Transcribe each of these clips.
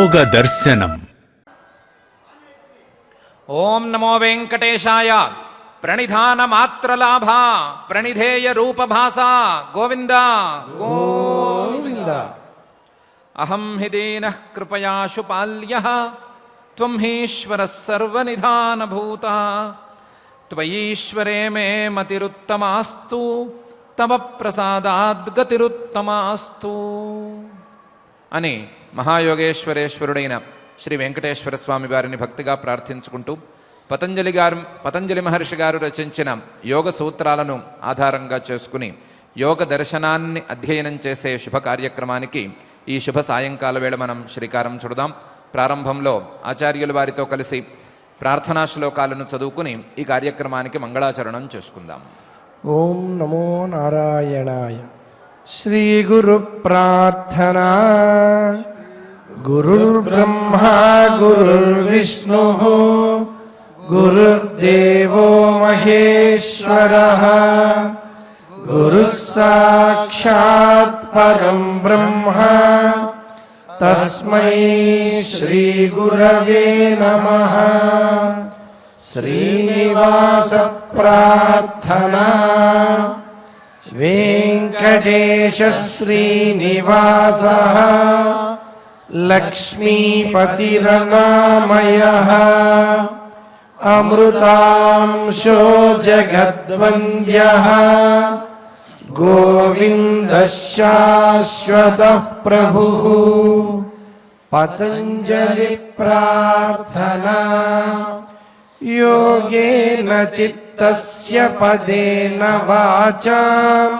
योग दर्शनम। ओम नमो वेंकटेशाय। प्रणिधान मात्र लाभा प्रणिधेय रूप भाषा गोविंद गोविंद। अहम हि दीनः कृपयाशु पाल्यः त्वं हीश्वरः सर्वनिधान भूतः। त्वयीश्वरे मे मतिरुत्तमास्तु तव प्रसादाद् गतिरुत्तमास्तु అని మహాయోగేశ్వరేశ్వరుడైన శ్రీ వెంకటేశ్వర స్వామి వారిని భక్తిగా ప్రార్థించుకుంటూ పతంజలి మహర్షి గారు రచించిన యోగ సూత్రాలను ఆధారంగా చేసుకుని యోగ దర్శనాన్ని అధ్యయనం చేసే శుభ కార్యక్రమానికి ఈ శుభ సాయంకాల వేళ మనం శ్రీకారం చుడదాం. ప్రారంభంలో ఆచార్యుల వారితో కలిసి ప్రార్థనా శ్లోకాలను చదువుకుని ఈ కార్యక్రమానికి మంగళాచరణం చేసుకుందాం. ఓం నమో నారాయణాయ. శ్రీ గురు ప్రార్థనా. గురుర్బ్రహ్మా గురుర్విష్ణుః గురుర్దేవో మహేశ్వరః గురుః సాక్షాత్ పరం బ్రహ్మ తస్మై శ్రీ గురవే నమః. శ్రీనివాస ప్రార్థనా. వెంకటేశ శ్రీనివాసః లక్ష్మీపతిరనామయః అమృతాంశో జగద్వంద్యః గోవిందః శాశ్వతః ప్రభుః. పతంజలి ప్రార్థనా. యోగేన చిత్తస్య పదేన వాచాం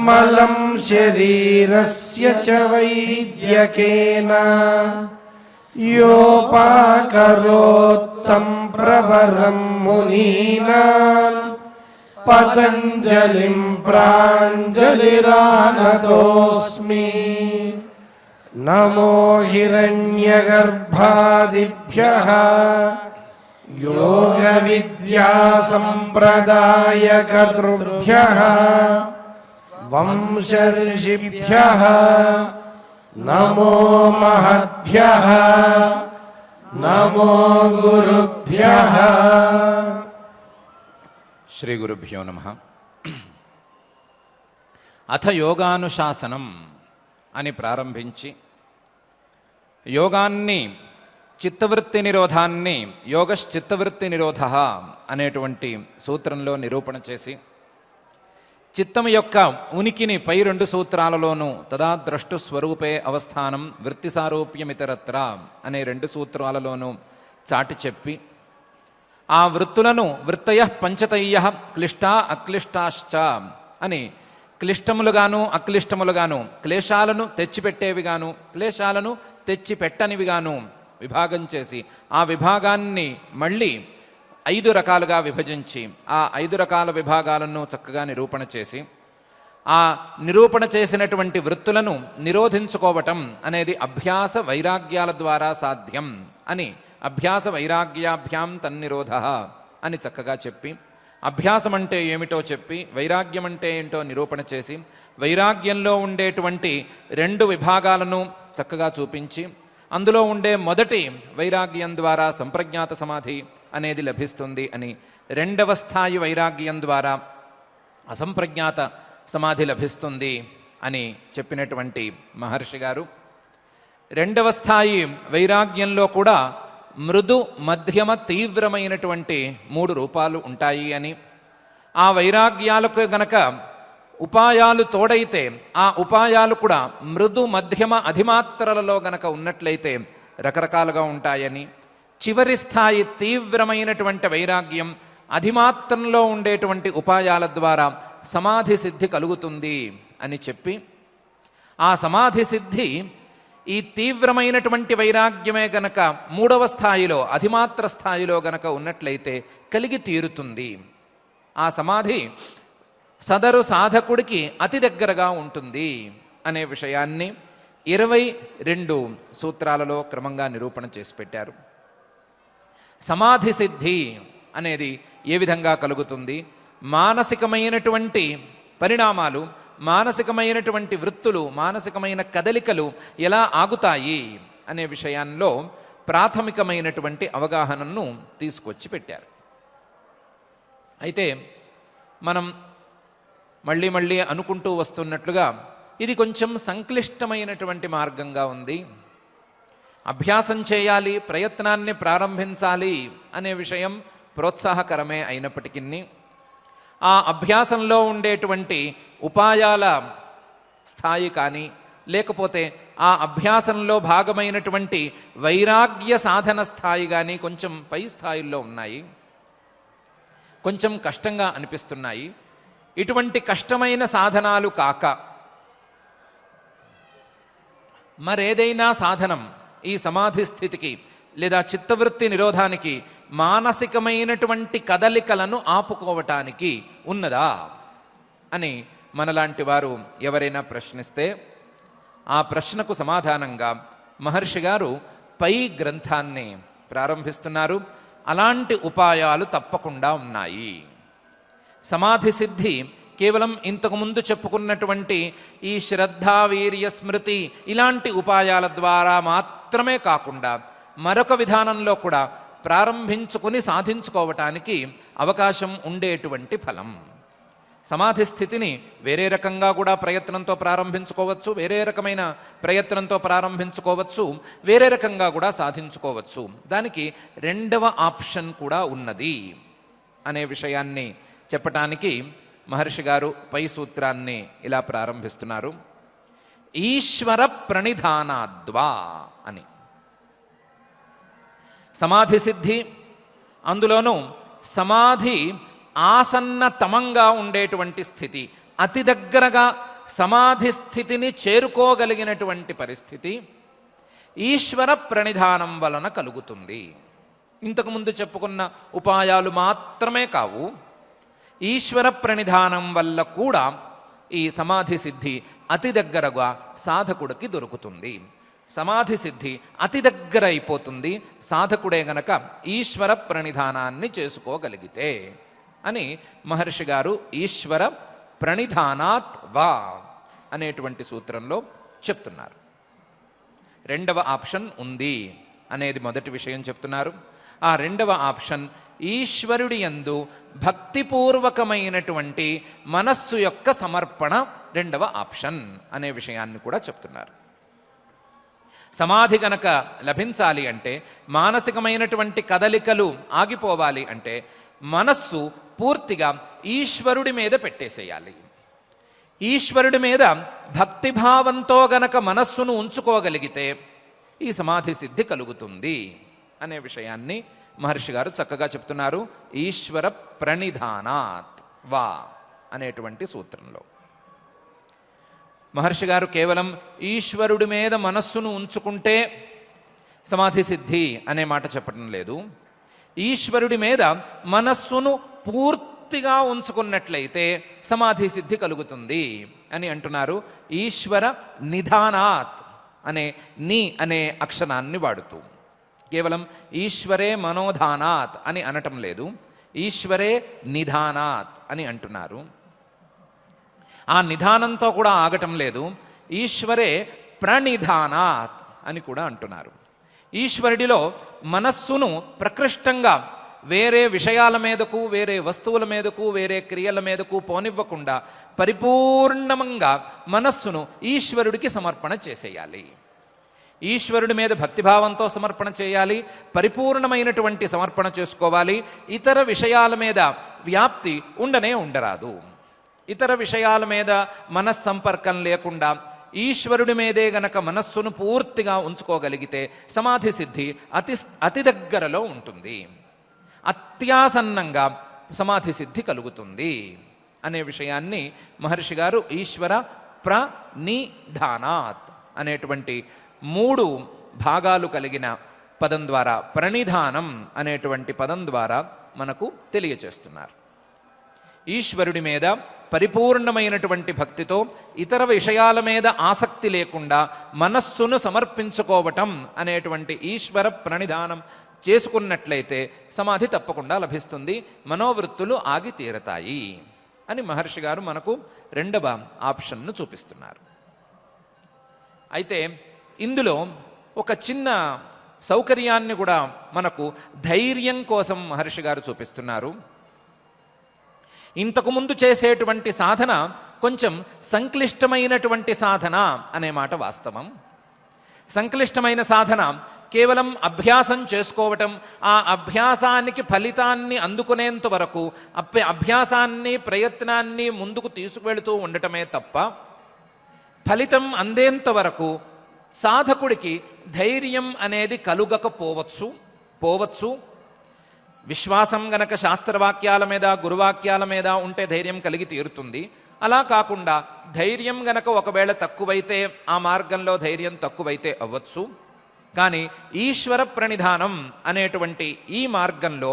మలం శరీరస్య చ వైద్యకేన యోపాకరోత్తం ప్రవరం మునీనాం పతంజలిం ప్రాంజలిరానతోస్మి. నమో హిరణ్యగర్భాదిభ్యః యోగ విద్యా సంప్రదాయకర్తృభ్యః వంశర్షిభ్యః నమో మహద్భ్యః నమో గురుభ్యః. శ్రీ గురుభ్యో నమః. అథ యోగానుశాసనం అని ప్రారంభించి యోగాన్ని చిత్తవృత్తి నిరోధాన్ని యోగశ్చిత్తవృత్తి నిరోధ అనేటువంటి సూత్రంలో నిరూపణ చేసి చిత్తం యొక్క ఉనికిని పై రెండు సూత్రాలలోనూ తదా ద్రష్టు స్వరూపే అవస్థానం వృత్తి సారూప్యమితరత్ర అనే రెండు సూత్రాలలోనూ చాటి చెప్పి ఆ వృత్తులను వృత్తయః పంచతయ్యః క్లిష్టా అక్లిష్టాశ్చ అని క్లిష్టములుగాను అక్లిష్టములుగాను క్లేశాలను తెచ్చిపెట్టేవిగాను క్లేశాలను తెచ్చిపెట్టనివిగాను విభాగం చేసి ఆ విభాగాన్ని మళ్ళీ 5 రకాలుగా విభజించి ఆ 5 రకాల విభాగాలను చక్కగా నిరూపణ చేసి ఆ నిరూపణ చేసినటువంటి వృత్తులను నిరోధించుకోవటం అనేది అభ్యాస వైరాగ్యాల ద్వారా సాధ్యం అని అభ్యాస వైరాగ్యాభ్యాం తన్నిరోధ అని చక్కగా చెప్పి అభ్యాసం అంటే ఏమిటో చెప్పి వైరాగ్యం అంటే ఏంటో నిరూపణ చేసి వైరాగ్యంలో ఉండేటువంటి 2 విభాగాలను చక్కగా చూపించి అందులో ఉండే మొదటి వైరాగ్యం ద్వారా సంప్రజ్ఞాత సమాధి అనేది లభిస్తుంది అని రెండవ స్థాయి వైరాగ్యం ద్వారా అసంప్రజ్ఞాత సమాధి లభిస్తుంది అని చెప్పినటువంటి మహర్షి గారు రెండవ స్థాయి వైరాగ్యంలో కూడా మృదు మధ్యమ తీవ్రమైనటువంటి 3 రూపాలు ఉంటాయి అని ఆ వైరాగ్యాలకు గనక ఉపాయాలు తోడైతే ఆ ఉపాయాలు కూడా మృదు మధ్యమ అధిమాత్రలలో గనక ఉన్నట్లయితే రకరకాలుగా ఉంటాయని చివరి స్థాయి తీవ్రమైనటువంటి వైరాగ్యం అధిమాత్రంలో ఉండేటువంటి ఉపాయాల ద్వారా సమాధి సిద్ధి కలుగుతుంది అని చెప్పి ఆ సమాధి సిద్ధి ఈ తీవ్రమైనటువంటి వైరాగ్యమే గనక 3వ స్థాయిలో అధిమాత్ర స్థాయిలో గనక ఉన్నట్లయితే కలిగి తీరుతుంది. ఆ సమాధి సదరు సాధకుడికి అతి దగ్గరగా ఉంటుంది అనే విషయాన్ని 22 సూత్రాలలో క్రమంగా నిరూపణ చేసి పెట్టారు. సమాధి సిద్ధి అనేది ఏ విధంగా కలుగుతుంది, మానసికమైనటువంటి పరిణామాలు, మానసికమైనటువంటి వృత్తులు, మానసికమైన కదలికలు ఎలా ఆగుతాయి అనే విషయాల్లో ప్రాథమికమైనటువంటి అవగాహనను తీసుకొచ్చి పెట్టారు. అయితే మనం మళ్ళీ మళ్ళీ అనుకుంటూ వస్తున్నట్లుగా ఇది కొంచెం సంక్లిష్టమైనటువంటి మార్గంగా ఉంది, అభ్యాసం చేయాలి, ప్రయత్నాన్ని ప్రారంభించాలి అనే విషయం ప్రోత్సాహకరమే అయినప్పటికీ ఆ అభ్యాసంలో ఉండేటువంటి ఉపాయాల స్థాయి కానీ లేకపోతే ఆ అభ్యాసంలో భాగమైనటువంటి వైరాగ్య సాధన స్థాయి కానీ కొంచెం పై స్థాయిల్లో ఉన్నాయి, కొంచెం కష్టంగా అనిపిస్తున్నాయి. ఇటువంటి కష్టమైన సాధనాలు కాక మరేదైనా సాధనం ఈ సమాధి స్థితికి లేదా చిత్తవృత్తి నిరోధానికి మానసికమైనటువంటి కదలికలను ఆపుకోవటానికి ఉన్నదా అని మనలాంటి వారు ఎవరైనా ప్రశ్నిస్తే ఆ ప్రశ్నకు సమాధానంగా మహర్షి గారు పై గ్రంథాన్ని ప్రారంభిస్తున్నారు. అలాంటి ఉపాయాలు తప్పకుండా ఉన్నాయి. సమాధి సిద్ధి కేవలం ఇంతకుముందు చెప్పుకున్నటువంటి ఈ శ్రద్ధ, వీర్య, స్మృతి ఇలాంటి ఉపాయాల ద్వారా మాత్రమే కాకుండా మరొక విధానంలో కూడా ప్రారంభించుకుని సాధించుకోవటానికి అవకాశం ఉండేటువంటి ఫలం. సమాధి స్థితిని వేరే రకంగా కూడా ప్రయత్నంతో ప్రారంభించుకోవచ్చు, వేరే రకమైన ప్రయత్నంతో ప్రారంభించుకోవచ్చు, వేరే రకంగా కూడా సాధించుకోవచ్చు. దానికి రెండవ ఆప్షన్ కూడా ఉన్నది అనే విషయాన్ని చెప్పటానికి మహర్షి గారు పై సూత్రాన్ని ఇలా ప్రారంభిస్తున్నారు. ఈశ్వర ప్రణిధానాద్వా అని. సమాధి సిద్ధి, అందులోనూ సమాధి ఆసన్నతమంగా ఉండేటువంటి స్థితి, అతి దగ్గరగా సమాధి స్థితిని చేరుకోగలిగినటువంటి పరిస్థితి ఈశ్వర ప్రణిధానం వలన కలుగుతుంది. ఇంతకుముందు చెప్పుకున్న ఉపాయాలు మాత్రమే కావు, ఈశ్వర ప్రణిధానం వల్ల కూడా ఈ సమాధి సిద్ధి అతి దగ్గరగా సాధకుడికి దొరుకుతుంది. సమాధి సిద్ధి అతి దగ్గర అయిపోతుంది సాధకుడే గనక ఈశ్వర ప్రణిధానాన్ని చేసుకోగలిగితే అని మహర్షి గారు ఈశ్వర ప్రణిధానాత్ వా అనేటువంటి సూత్రంలో చెప్తున్నారు. రెండవ ఆప్షన్ ఉంది అనేది మొదటి విషయం చెప్తున్నారు. ఆ రెండవ ఆప్షన్ ఈశ్వరుడి యందు భక్తిపూర్వకమైనటువంటి మనస్సు యొక్క సమర్పణ రెండవ ఆప్షన్ అనే విషయాన్ని కూడా చెప్తున్నారు. సమాధి గనక లభించాలి అంటే, మానసికమైనటువంటి కదలికలు ఆగిపోవాలి అంటే మనస్సు పూర్తిగా ఈశ్వరుడి మీద పెట్టేసేయాలి. ఈశ్వరుడి మీద భక్తిభావంతో గనక మనస్సును ఉంచుకోగలిగితే ఈ సమాధి సిద్ధి కలుగుతుంది అనే విషయాన్ని మహర్షి గారు చక్కగా చెప్తున్నారు. ఈశ్వర ప్రణిధానాత్ వా అనేటువంటి సూత్రంలో మహర్షి గారు కేవలం ఈశ్వరుడి మీద మనస్సును ఉంచుకుంటే సమాధి సిద్ధి అనే మాట చెప్పడం లేదు. ఈశ్వరుడి మీద మనస్సును పూర్తిగా ఉంచుకున్నట్లయితే సమాధి సిద్ధి కలుగుతుంది అని అంటున్నారు. ఈశ్వర నిధానాత్ అనే ని అనే అక్షరాన్ని వాడుతూ కేవలం ఈశ్వరే మనోధానాత్ అని అనటం లేదు, ఈశ్వరే నిధానాత్ అని అంటున్నారు. ఆ నిధానంతో కూడా ఆగటం లేదు, ఈశ్వరే ప్రణిధానాత్ అని కూడా అంటున్నారు. ఈశ్వరుడిలో మనస్సును ప్రకృష్టంగా వేరే విషయాల మీదకు, వేరే వస్తువుల మీదకు, వేరే క్రియల మీదకు పోనివ్వకుండా పరిపూర్ణంగా మనస్సును ఈశ్వరుడికి సమర్పణ చేసేయాలి. ఈశ్వరుడి మీద భక్తిభావంతో సమర్పణ చేయాలి, పరిపూర్ణమైనటువంటి సమర్పణ చేసుకోవాలి. ఇతర విషయాల మీద వ్యాప్తి ఉండరాదు. ఇతర విషయాల మీద మనస్సంపర్కం లేకుండా ఈశ్వరుడి మీదే గనక మనస్సును పూర్తిగా ఉంచుకోగలిగితే సమాధి సిద్ధి అతి దగ్గరలో ఉంటుంది, అత్యాసన్నంగా సమాధి సిద్ధి కలుగుతుంది అనే విషయాన్ని మహర్షి గారు ఈశ్వర ప్రణిధానాత్ అనేటువంటి 3 భాగాలు కలిగిన పదం ద్వారా, ప్రణిధానం అనేటువంటి పదం ద్వారా మనకు తెలియచేస్తున్నారు. ఈశ్వరుడి మీద పరిపూర్ణమైనటువంటి భక్తితో ఇతర విషయాల మీద ఆసక్తి లేకుండా మనస్సును సమర్పించుకోవటం అనేటువంటి ఈశ్వర ప్రణిధానం చేసుకున్నట్లయితే సమాధి తప్పకుండా లభిస్తుంది, మనోవృత్తులు ఆగి తీరతాయి అని మహర్షి గారు మనకు రెండవ ఆప్షన్ను చూపిస్తున్నారు. అయితే ఇందులో ఒక చిన్న సౌకర్యాన్ని కూడా మనకు ధైర్యం కోసం మహర్షి గారు చూపిస్తున్నారు. ఇంతకుముందు చేసేటువంటి సాధన కొంచెం సంక్లిష్టమైనటువంటి సాధన అనే మాట వాస్తవం. సంక్లిష్టమైన సాధన కేవలం అభ్యాసం చేసుకోవటం, ఆ అభ్యాసానికి ఫలితాన్ని అందుకునేంత వరకు అభ్యాసాన్ని ప్రయత్నాన్ని ముందుకు తీసుకువెళుతూ ఉండటమే తప్ప ఫలితం అందేంత వరకు సాధకుడికి ధైర్యం అనేది కలుగకపోవచ్చు. విశ్వాసం గనక శాస్త్రవాక్యాల మీద గురువాక్యాల మీద ఉంటే ధైర్యం కలిగి తీరుతుంది. అలా కాకుండా ధైర్యం గనక ఒకవేళ తక్కువైతే ఆ మార్గంలో ధైర్యం తక్కువైతే అవ్వచ్చు. కానీ ఈశ్వర ప్రణిధానం అనేటువంటి ఈ మార్గంలో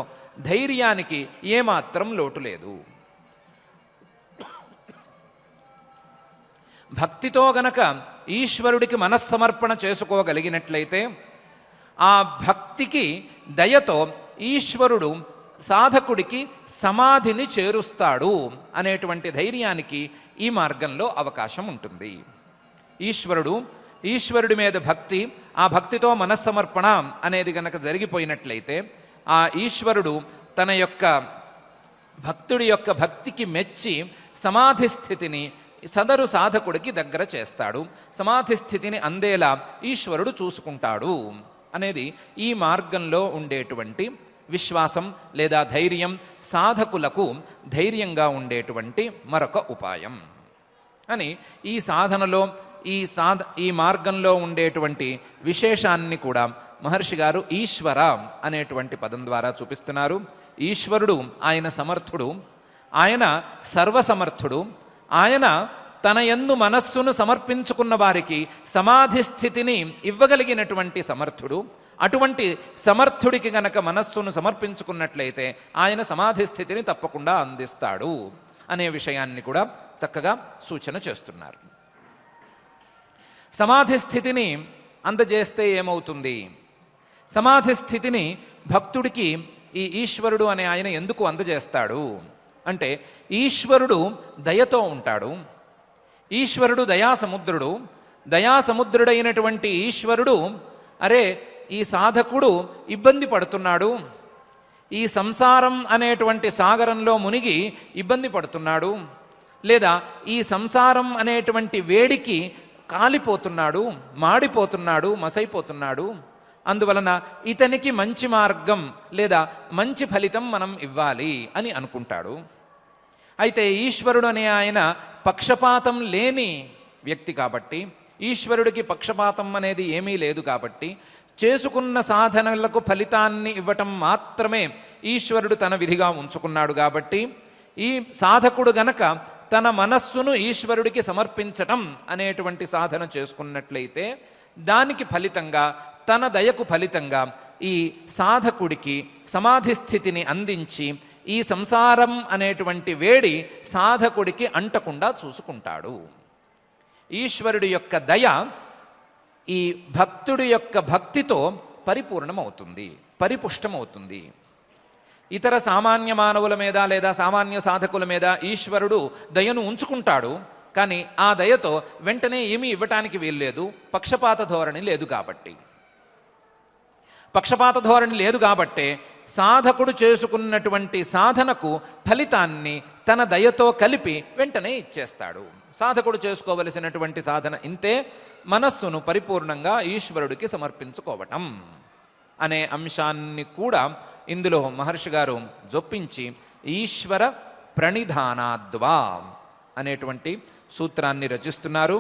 ధైర్యానికి ఏమాత్రం లోటు లేదు. భక్తితో గనక ఈశ్వరుడికి మనస్సమర్పణ చేసుకోగలిగినట్లయితే ఆ భక్తికి దయతో ఈశ్వరుడు సాధకుడికి సమాధిని చేరుస్తాడు అనేటువంటి ధైర్యానికి ఈ మార్గంలో అవకాశం ఉంటుంది. ఈశ్వరుడి మీద భక్తి, ఆ భక్తితో మనస్సమర్పణ అనేది గనక జరిగిపోయినట్లయితే ఆ ఈశ్వరుడు తన యొక్క భక్తుడి యొక్క భక్తికి మెచ్చి సమాధి స్థితిని సదరు సాధకుడికి దగ్గర చేస్తాడు. సమాధి స్థితిని అందేలా ఈశ్వరుడు చూసుకుంటాడు అనేది ఈ మార్గంలో ఉండేటువంటి విశ్వాసం లేదా ధైర్యం, సాధకులకు ధైర్యంగా ఉండేటువంటి మరొక ఉపాయం అని ఈ సాధనలో ఈ మార్గంలో ఉండేటువంటి విశేషాన్ని కూడా మహర్షి గారు ఈశ్వర అనేటువంటి పదం ద్వారా చూపిస్తున్నారు. ఈశ్వరుడు ఆయన సమర్థుడు, ఆయన సర్వసమర్థుడు, ఆయన తన యందు మనస్సును సమర్పించుకున్న వారికి సమాధి స్థితిని ఇవ్వగలిగినటువంటి సమర్థుడు. అటువంటి సమర్థుడికి గనక మనస్సును సమర్పించుకున్నట్లయితే ఆయన సమాధి స్థితిని తప్పకుండా అందిస్తాడు అనే విషయాన్ని కూడా చక్కగా సూచన చేస్తున్నారు. సమాధి స్థితిని అందజేస్తే ఏమవుతుంది? సమాధి స్థితిని భక్తుడికి ఈ ఈశ్వరుడు అనే ఆయన ఎందుకు అందజేస్తాడు అంటే, ఈశ్వరుడు దయతో ఉంటాడు. ఈశ్వరుడు దయాసముద్రుడు. దయాసముద్రుడైనటువంటి ఈశ్వరుడు, అరే ఈ సాధకుడు ఇబ్బంది పడుతున్నాడు, ఈ సంసారం అనేటువంటి సాగరంలో మునిగి ఇబ్బంది పడుతున్నాడు, లేదా ఈ సంసారం అనేటువంటి వేడికి కాలిపోతున్నాడు, మాడిపోతున్నాడు, మసైపోతున్నాడు, అందువలన ఇతనికి మంచి మార్గం లేదా మంచి ఫలితం మనం ఇవ్వాలి అని అనుకుంటాడు. అయితే ఈశ్వరుడు అనే ఆయన పక్షపాతం లేని వ్యక్తి కాబట్టి, ఈశ్వరుడికి పక్షపాతం అనేది ఏమీ లేదు కాబట్టి, చేసుకున్న సాధనలకు ఫలితాన్ని ఇవ్వటం మాత్రమే ఈశ్వరుడు తన విధిగా ఉంచుకున్నాడు కాబట్టి, ఈ సాధకుడు గనక తన మనస్సును ఈశ్వరుడికి సమర్పించటం అనేటువంటి సాధన చేసుకున్నట్లయితే దానికి ఫలితంగా, తన దయకు ఫలితంగా ఈ సాధకుడికి సమాధి స్థితిని అందించి ఈ సంసారం అనేటువంటి వేడి సాధకుడికి అంటకుండా చూసుకుంటాడు. ఈశ్వరుడి యొక్క దయ ఈ భక్తుడి యొక్క భక్తితో పరిపూర్ణమవుతుంది, పరిపుష్టమవుతుంది. ఇతర సామాన్య మానవుల మీద లేదా సామాన్య సాధకుల మీద ఈశ్వరుడు దయను ఉంచుకుంటాడు, కానీ ఆ దయతో వెంటనే ఏమీ ఇవ్వటానికి వీల్లేదు. పక్షపాత ధోరణి లేదు కాబట్టి. పక్షపాత ధోరణి లేదు కాబట్టే సాధకుడు చేసుకున్నటువంటి సాధనకు ఫలితాన్ని తన దయతో కలిపి వెంటనే ఇచ్చేస్తాడు. సాధకుడు చేసుకోవలసినటువంటి సాధన ఇంతే, మనస్సును పరిపూర్ణంగా ఈశ్వరుడికి సమర్పించుకోవటం అనే అంశాన్ని కూడా ఇందులో మహర్షి గారు జొప్పించి ఈశ్వర ప్రణిధానాద్వా అనేటువంటి సూత్రాన్ని రచిస్తున్నారు.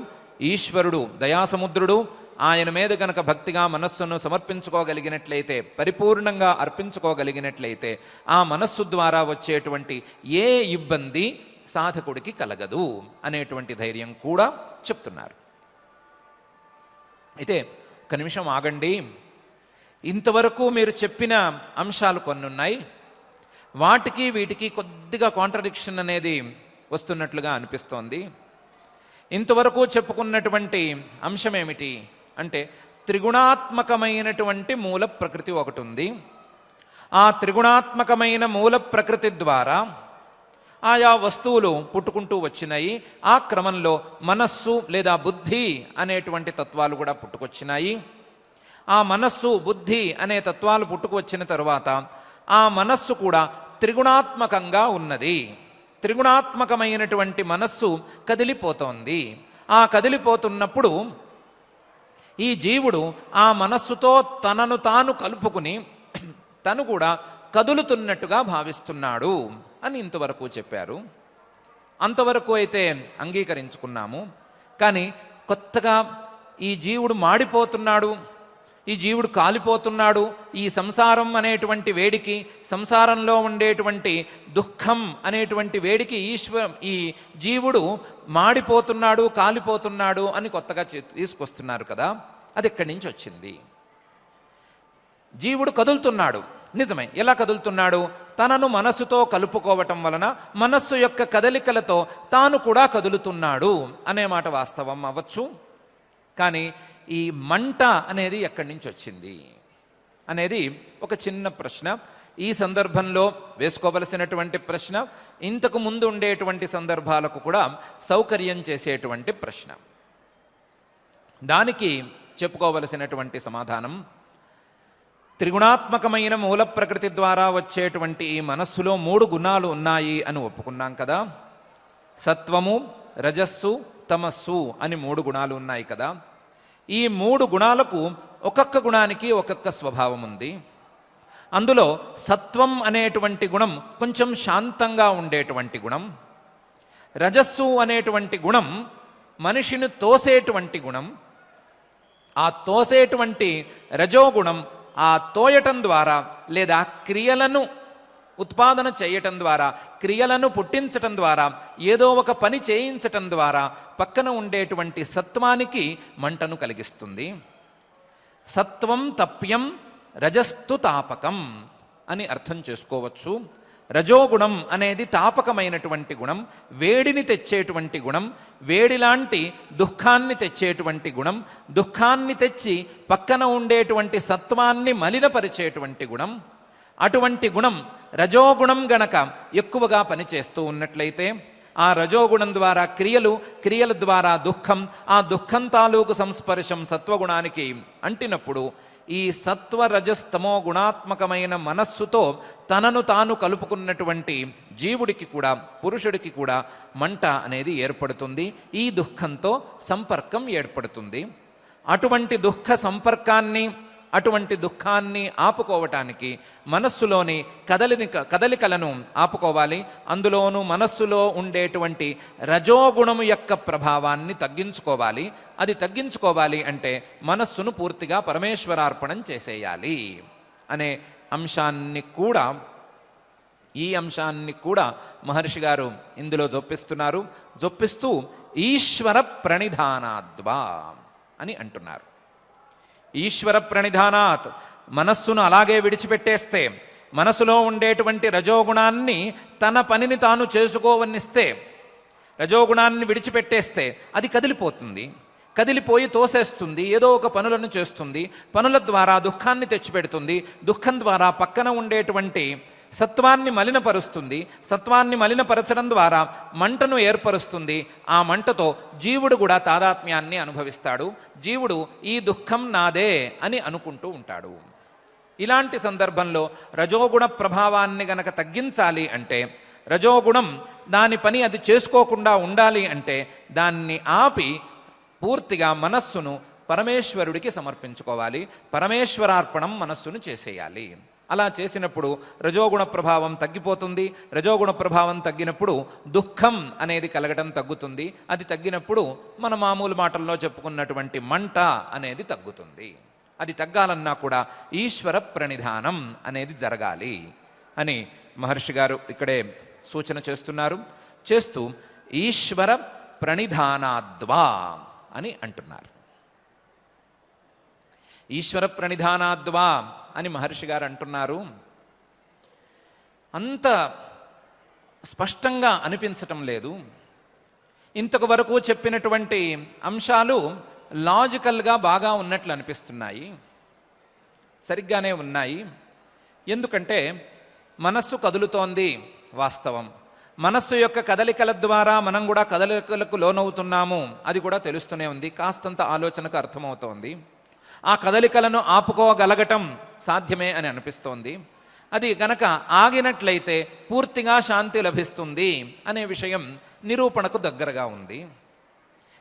ఈశ్వరుడు దయాసముద్రుడు, ఆయన మీద కనుక భక్తిగా మనస్సును సమర్పించుకోగలిగినట్లయితే, పరిపూర్ణంగా అర్పించుకోగలిగినట్లయితే ఆ మనస్సు ద్వారా వచ్చేటువంటి ఏ ఇబ్బంది సాధకుడికి కలగదు అనేటువంటి ధైర్యం కూడా చెప్తున్నారు. అయితే ఒక నిమిషం ఆగండి. ఇంతవరకు మీరు చెప్పిన అంశాలు కొన్ని ఉన్నాయి, వాటికి వీటికి కొద్దిగా కాంట్రడిక్షన్ అనేది వస్తున్నట్లుగా అనిపిస్తోంది. ఇంతవరకు చెప్పుకున్నటువంటి అంశం ఏమిటి అంటే, త్రిగుణాత్మకమైనటువంటి మూల ప్రకృతి ఒకటి ఉంది. ఆ త్రిగుణాత్మకమైన మూల ప్రకృతి ద్వారా ఆయా వస్తువులు పుట్టుకుంటూ వచ్చినాయి. ఆ క్రమంలో మనస్సు లేదా బుద్ధి అనేటువంటి తత్వాలు కూడా పుట్టుకొచ్చినాయి. ఆ మనస్సు బుద్ధి అనే తత్వాలు పుట్టుకు వచ్చిన తరువాత ఆ మనస్సు కూడా త్రిగుణాత్మకంగా ఉన్నది. త్రిగుణాత్మకమైనటువంటి మనస్సు కదిలిపోతోంది. ఆ కదిలిపోతున్నప్పుడు ఈ జీవుడు ఆ మనస్సుతో తనను తాను కలుపుకుని తను కూడా కదులుతున్నట్టుగా భావిస్తున్నాడు అని ఇంతవరకు చెప్పారు. అంతవరకు అయితే అంగీకరించుకున్నాము. కానీ కొత్తగా ఈ జీవుడు మాడిపోతున్నాడు, ఈ జీవుడు కాలిపోతున్నాడు, ఈ సంసారం అనేటువంటి వేడికి, సంసారంలో ఉండేటువంటి దుఃఖం అనేటువంటి వేడికి ఈ జీవుడు మాడిపోతున్నాడు, కాలిపోతున్నాడు అని కొత్తగా తీసుకొస్తున్నారు కదా. అది ఎక్కడి నుంచి వచ్చింది? జీవుడు కదులుతున్నాడు, నిజమే. ఎలా కదులుతున్నాడు? తనను మనస్సుతో కలుపుకోవటం వలన మనస్సు యొక్క కదలికలతో తాను కూడా కదులుతున్నాడు అనే మాట వాస్తవం అవ్వచ్చు. కానీ ఈ మంట అనేది ఎక్కడి నుంచి వచ్చింది అనేది ఒక చిన్న ప్రశ్న. ఈ సందర్భంలో వేసుకోవలసినటువంటి ప్రశ్న, ఇంతకు ముందు ఉండేటువంటి సందర్భాలకు కూడా సౌకర్యం చేసేటువంటి ప్రశ్న. దానికి చెప్పుకోవలసినటువంటి సమాధానం, త్రిగుణాత్మకమైన మూల ప్రకృతి ద్వారా వచ్చేటువంటి ఈ మనస్సులో 3 గుణాలు ఉన్నాయి అని ఒప్పుకున్నాం కదా. సత్వము, రజస్సు, తమస్సు అని 3 గుణాలు ఉన్నాయి కదా. ఈ 3 గుణాలకు ఒక్కొక్క గుణానికి ఒక్కొక్క స్వభావం ఉంది. అందులో సత్వం అనేటువంటి గుణం కొంచెం శాంతంగా ఉండేటువంటి గుణం. రజస్సు అనేటువంటి గుణం మనిషిని తోసేటువంటి గుణం. ఆ తోసేటువంటి రజోగుణం ఆ తోయటం ద్వారా లేదా క్రియలను ఉత్పాదన చేయటం ద్వారా, క్రియలను పుట్టించటం ద్వారా, ఏదో ఒక పని చేయించటం ద్వారా పక్కన ఉండేటువంటి సత్వానికి మంటను కలిగిస్తుంది. సత్వం తప్యం, రజస్తు తాపకం అని అర్థం చేసుకోవచ్చు. రజోగుణం అనేది తాపకమైనటువంటి గుణం, వేడిని తెచ్చేటువంటి గుణం, వేడిలాంటి దుఃఖాన్ని తెచ్చేటువంటి గుణం, దుఃఖాన్ని తెచ్చి పక్కన ఉండేటువంటి సత్వాన్ని మలినపరిచేటువంటి గుణం. అటువంటి గుణం రజోగుణం గనక ఎక్కువగా పనిచేస్తూ ఉన్నట్లయితే ఆ రజోగుణం ద్వారా క్రియల ద్వారా దుఃఖం, ఆ దుఃఖం తాలూకు సంస్పర్శం సత్వగుణానికి అంటినప్పుడు ఈ సత్వరజస్తమో గుణాత్మకమైన మనస్సుతో తనను తాను కలుపుకున్నటువంటి జీవుడికి కూడా, పురుషుడికి కూడా మంట అనేది ఏర్పడుతుంది. ఈ దుఃఖంతో సంపర్కం ఏర్పడుతుంది. అటువంటి దుఃఖ సంపర్కాన్ని, అటువంటి దుఃఖాన్ని ఆపుకోవటానికి మనస్సులోని కదలికలను ఆపుకోవాలి. అందులోనూ మనస్సులో ఉండేటువంటి రజోగుణము యొక్క ప్రభావాన్ని తగ్గించుకోవాలి. అది తగ్గించుకోవాలి అంటే మనస్సును పూర్తిగా పరమేశ్వరార్పణం చేసేయాలి అనే అంశాన్ని కూడా, ఈ అంశాన్ని కూడా మహర్షి గారు ఇందులో జొప్పిస్తున్నారు. జొప్పిస్తూ ఈశ్వర ప్రణిధానాద్వా అని అంటున్నారు. ఈశ్వర ప్రణిధానాత్, మనస్సును అలాగే విడిచిపెట్టేస్తే, మనసులో ఉండేటువంటి రజోగుణాన్ని తన పనిని తాను చేసుకోవనిస్తే, రజోగుణాన్ని విడిచిపెట్టేస్తే అది కదిలిపోతుంది. కదిలిపోయి తోసేస్తుంది, ఏదో ఒక పనులను చేస్తుంది. పనుల ద్వారా దుఃఖాన్ని తెచ్చిపెడుతుంది. దుఃఖం ద్వారా పక్కన ఉండేటువంటి సత్వాన్ని మలినపరుస్తుంది. సత్వాన్ని మలినపరచడం ద్వారా మంటను ఏర్పరుస్తుంది. ఆ మంటతో జీవుడు కూడా తాదాత్మ్యాన్ని అనుభవిస్తాడు. జీవుడు ఈ దుఃఖం నాదే అని అనుకుంటూ ఉంటాడు. ఇలాంటి సందర్భంలో రజోగుణ ప్రభావాన్ని గనక తగ్గించాలి అంటే, రజోగుణం దాని పని అది చేసుకోకుండా ఉండాలి అంటే, దాన్ని ఆపి పూర్తిగా మనస్సును పరమేశ్వరుడికి సమర్పించుకోవాలి. పరమేశ్వరార్పణం మనస్సును చేసేయాలి. అలా చేసినప్పుడు రజోగుణ ప్రభావం తగ్గిపోతుంది. రజోగుణ ప్రభావం తగ్గినప్పుడు దుఃఖం అనేది కలగడం తగ్గుతుంది. అది తగ్గినప్పుడు మన మామూలు మాటల్లో చెప్పుకున్నటువంటి మంట అనేది తగ్గుతుంది. అది తగ్గాలన్నా కూడా ఈశ్వర ప్రణిధానం అనేది జరగాలి అని మహర్షి గారు ఇక్కడే సూచన చేస్తున్నారు. చేస్తూ ఈశ్వర ప్రణిధానాద్వా అని అంటున్నారు. ఈశ్వర ప్రణిధానాద్వా అని మహర్షి గారు అంటున్నారు. అంత స్పష్టంగా అనిపించటం లేదు. ఇంతకు వరకు చెప్పినటువంటి అంశాలు లాజికల్గా బాగా ఉన్నట్లు అనిపిస్తున్నాయి, సరిగ్గానే ఉన్నాయి. ఎందుకంటే మనస్సు కదులుతోంది, వాస్తవం. మనస్సు యొక్క కదలికల ద్వారా మనం కూడా కదలికలకు లోనవుతున్నాము, అది కూడా తెలుస్తూనే ఉంది. కాస్తంత ఆలోచనకు అర్థమవుతోంది. ఆ కదలికలను ఆపుకోగలగటం సాధ్యమే అని అనిపిస్తోంది. అది గనక ఆగినట్లయితే పూర్తిగా శాంతి లభిస్తుంది అనే విషయం నిరూపణకు దగ్గరగా ఉంది.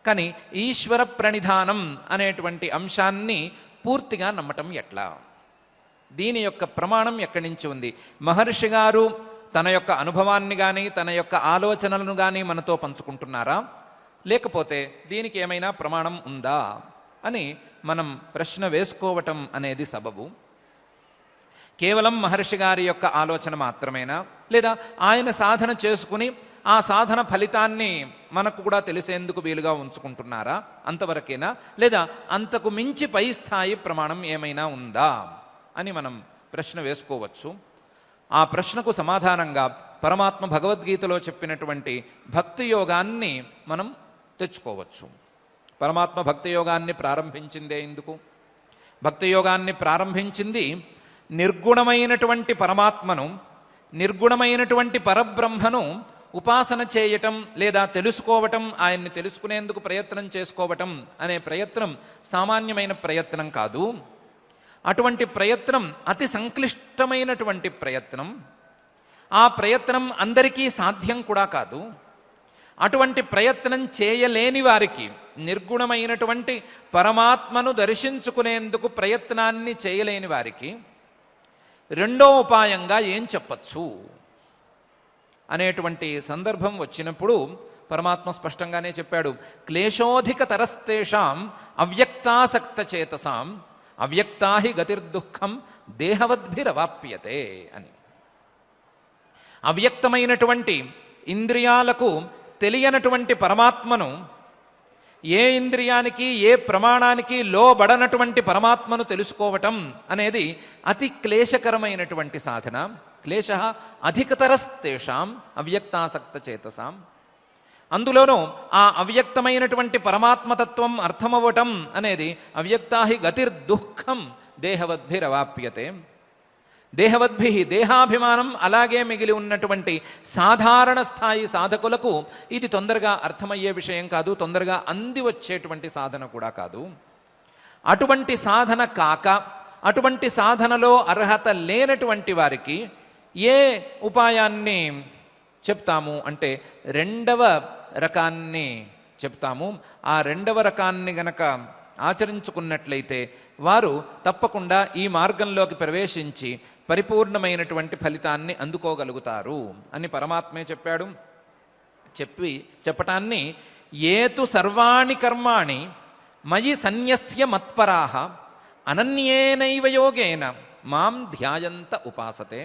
కానీ ఈశ్వర ప్రణిధానం అనేటువంటి అంశాన్ని పూర్తిగా నమ్మటం ఎట్లా? దీని యొక్క ప్రమాణం ఎక్కడి నుంచి ఉంది? మహర్షి గారు తన యొక్క అనుభవాన్ని కానీ తన యొక్క ఆలోచనలను కానీ మనతో పంచుకుంటున్నారా, లేకపోతే దీనికి ఏమైనా ప్రమాణం ఉందా అని మనం ప్రశ్న వేసుకోవటం అనేది సబబు. కేవలం మహర్షి గారి యొక్క ఆలోచన మాత్రమేనా, లేదా ఆయన సాధన చేసుకుని ఆ సాధన ఫలితాన్ని మనకు కూడా తెలిసేందుకు వీలుగా ఉంచుకుంటున్నారా, అంతవరకేనా, లేదా అంతకు మించి పై స్థాయి ప్రమాణం ఏమైనా ఉందా అని మనం ప్రశ్న వేసుకోవచ్చు. ఆ ప్రశ్నకు సమాధానంగా పరమాత్మ భగవద్గీతలో చెప్పినటువంటి భక్తి యోగాన్ని మనం తెచ్చుకోవచ్చు. పరమాత్మ భక్తి యోగాన్ని ప్రారంభించిందే ఎందుకు? భక్తి యోగాన్ని ప్రారంభించింది నిర్గుణమైనటువంటి పరమాత్మను, నిర్గుణమైనటువంటి పరబ్రహ్మను ఉపాసన చేయటం లేదా తెలుసుకోవటం, ఆయన్ని తెలుసుకునేందుకు ప్రయత్నం చేసుకోవటం అనే ప్రయత్నం సామాన్యమైన ప్రయత్నం కాదు. అటువంటి ప్రయత్నం అతి సంక్లిష్టమైనటువంటి ప్రయత్నం. ఆ ప్రయత్నం అందరికీ సాధ్యం కూడా కాదు. అటువంటి ప్రయత్నం చేయలేని వారికి, నిర్గుణమైనటువంటి పరమాత్మను దర్శించుకునేందుకు ప్రయత్నాన్ని చేయలేని వారికి రెండో ఉపాయంగా ఏం చెప్పచ్చు అనేటువంటి సందర్భం వచ్చినప్పుడు పరమాత్మ స్పష్టంగానే చెప్పాడు. క్లేశోధిక తరస్తేషాం అవ్యక్తాసక్త చేతసాం అవ్యక్తాహి గతిర్దుఃఖం దేహవద్భిరవాప్యతే అని. అవ్యక్తమైనటువంటి ఇంద్రియాలకు తెలియనటువంటి పరమాత్మను, ఏ ఇంద్రియానికి ఏ ప్రమాణానికి లోబడనటువంటి పరమాత్మను తెలుసుకోవటం అనేది అతి క్లేశకరమైనటువంటి సాధన. క్లేశ అధికతరస్తేషాం అవ్యక్తాసక్త చేతసాం. అందులోనూ ఆ అవ్యక్తమైనటువంటి పరమాత్మతత్వం అర్థమవ్వటం అనేది అవ్యక్తాహి గతిర్దుఃఖం దేహవద్భిరవాప్యతే. దేహవద్భి, దేహాభిమానం అలాగే మిగిలి ఉన్నటువంటి సాధారణ స్థాయి సాధకులకు ఇది తొందరగా అర్థమయ్యే విషయం కాదు, తొందరగా అంది వచ్చేటువంటి సాధన కూడా కాదు. అటువంటి సాధన కాక, అటువంటి సాధనలో అర్హత లేనటువంటి వారికి ఏ ఉపాయాన్ని చెప్తాము అంటే రెండవ రకాన్ని చెప్తాము. ఆ రెండవ రకాన్ని గనక ఆచరించుకున్నట్లయితే వారు తప్పకుండా ఈ మార్గంలోకి ప్రవేశించి పరిపూర్ణమైనటువంటి ఫలితాన్ని అందుకోగలుగుతారు అని పరమాత్మే చెప్పాడు. చెప్పటాన్ని ఏతు సర్వాణి కర్మాణి మయి సన్యస్య మత్పరాః అనన్యేనైవ యోగేన మాం ధ్యాయంత ఉపాసతే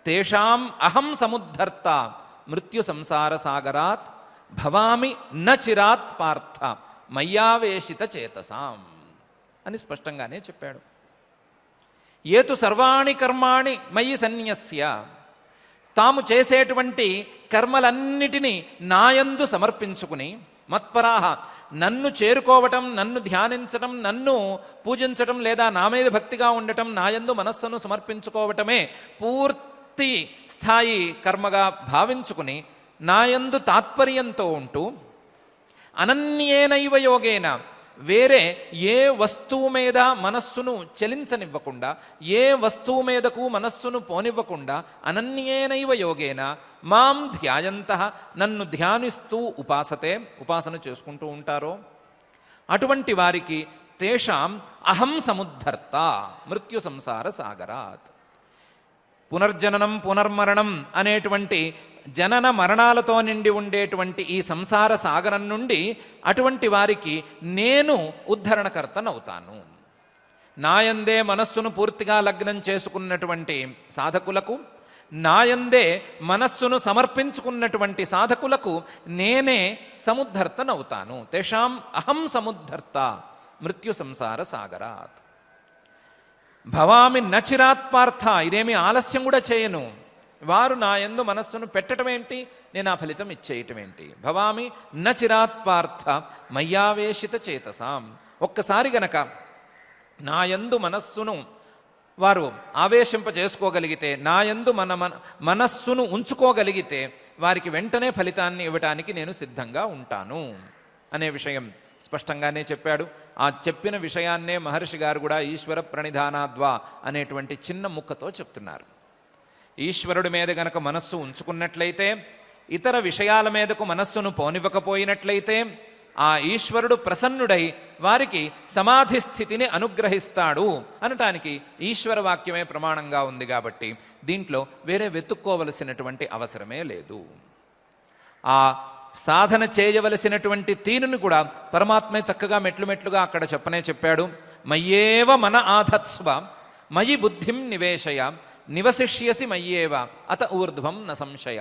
తేషాం అహం సముద్ధర్త మృత్యు సంసార సాగరాత్ భవామి న చిరాత్ పార్థ మయ్యావేశిత చేతసాం అని స్పష్టంగానే చెప్పాడు. ఏతు సర్వాణి కర్మాణి మయి సన్యస్య, తాము చేసేటువంటి కర్మలన్నిటినీ నాయందు సమర్పించుకుని, మత్పరాహ, నన్ను చేరుకోవటం, నన్ను ధ్యానించటం, నన్ను పూజించటం లేదా నా మీద భక్తిగా ఉండటం, నాయందు మనస్సును సమర్పించుకోవటమే పూర్తి స్థాయి కర్మగా భావించుకుని నాయందు తాత్పర్యంతో ఉంటూ అనన్యేనైవ యోగేన, వేరే ఏ వస్తువు మీద మనస్సును చలించనివ్వకుండా, ఏ వస్తువు మీదకు మనస్సును పోనివ్వకుండా అనన్యేనైవ యోగేన మాం ధ్యాయంతః, నన్ను ధ్యానిస్తూ ఉపాసతే, ఉపాసన చేసుకుంటూ ఉంటారో అటువంటి వారికి తేషాం అహం సముద్ధర్త మృత్యు సంసార సాగరాత్. పునర్జననం పునర్మరణం అనేటువంటి జనన మరణాలతో నిండి ఉండేటువంటి ఈ సంసార సాగరం నుండి అటువంటి వారికి నేను ఉద్ధరణకర్తనవుతాను. నాయందే మనస్సును పూర్తిగా లగ్నం చేసుకున్నటువంటి సాధకులకు, నాయందే మనస్సును సమర్పించుకున్నటువంటి సాధకులకు నేనే సముద్ధర్తనవుతాను. తేషాం అహం సముద్ధర్త మృత్యు సంసార సాగరాత్. భవామి నచిరాత్పార్థ, ఇదేమి ఆలస్యం కూడా చేయను. వారు నా యందు మనస్సును పెట్టడం ఏంటి, నేను ఆ ఫలితం ఇచ్చేయటం ఏంటి. భవామి నచిరాత్పార్థ మయ్యావేశిత చేతసాం. ఒక్కసారి గనక నా యందు మనస్సును వారు ఆవేశింప చేసుకోగలిగితే, నా యందు మనస్సును ఉంచుకోగలిగితే వారికి వెంటనే ఫలితాన్ని ఇవ్వటానికి నేను సిద్ధంగా ఉంటాను అనే విషయం స్పష్టంగానే చెప్పాడు. ఆ చెప్పిన విషయాన్నే మహర్షి గారు కూడా ఈశ్వర ప్రణిధానాద్వా అనేటువంటి చిన్న ముక్కతో చెప్తున్నారు. ఈశ్వరుడి మీద గనక మనస్సు ఉంచుకున్నట్లయితే, ఇతర విషయాల మీదకు మనస్సును పోనివ్వకపోయినట్లయితే ఆ ఈశ్వరుడు ప్రసన్నుడై వారికి సమాధి స్థితిని అనుగ్రహిస్తాడు అనటానికి ఈశ్వర వాక్యమే ప్రమాణంగా ఉంది. కాబట్టి దీంట్లో వేరే వెతుక్కోవలసినటువంటి అవసరమే లేదు. ఆ సాధన చేయవలసినటువంటి తీరుని కూడా పరమాత్మే చక్కగా మెట్లు మెట్లుగా అక్కడ చెప్పాడు. మయ్యేవ మన ఆధత్స్వ మయి బుద్ధిం నివేశయ నివసిష్యసి మయ్యేవ అత ఊర్ధ్వం న సంశయ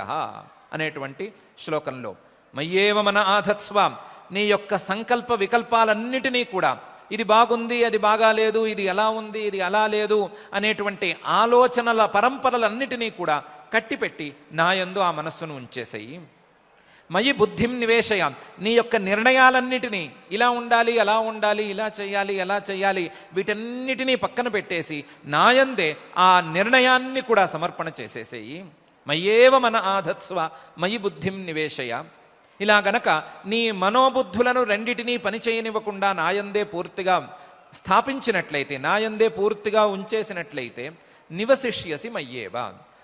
అనేటువంటి శ్లోకంలో మయ్యేవ మన ఆధత్స్వ, నీ యొక్క సంకల్ప వికల్పాలన్నిటినీ కూడా ఇది బాగుంది, అది బాగాలేదు, ఇది ఎలా ఉంది, ఇది అలా లేదు అనేటువంటి ఆలోచనల పరంపరలన్నిటినీ కూడా కట్టిపెట్టి నా యందు ఆ మనస్సును ఉంచేసేయి. మయి బుద్ధిం నివేశయ, నీ యొక్క నిర్ణయాలన్నిటినీ ఇలా ఉండాలి, అలా ఉండాలి, ఇలా చేయాలి, ఎలా చేయాలి, వీటన్నిటినీ పక్కన పెట్టేసి నాయందే ఆ నిర్ణయాన్ని కూడా సమర్పణ చేసేసేయి. మయ్యేవ మన ఆధత్స్వ మయి బుద్ధిం నివేశయ. ఇలా గనక నీ మనోబుద్ధులను రెండిటినీ పనిచేయనివ్వకుండా నాయందే పూర్తిగా స్థాపించినట్లయితే, నాయందే పూర్తిగా ఉంచేసినట్లయితే నివసిష్యసి మయ్యేవ,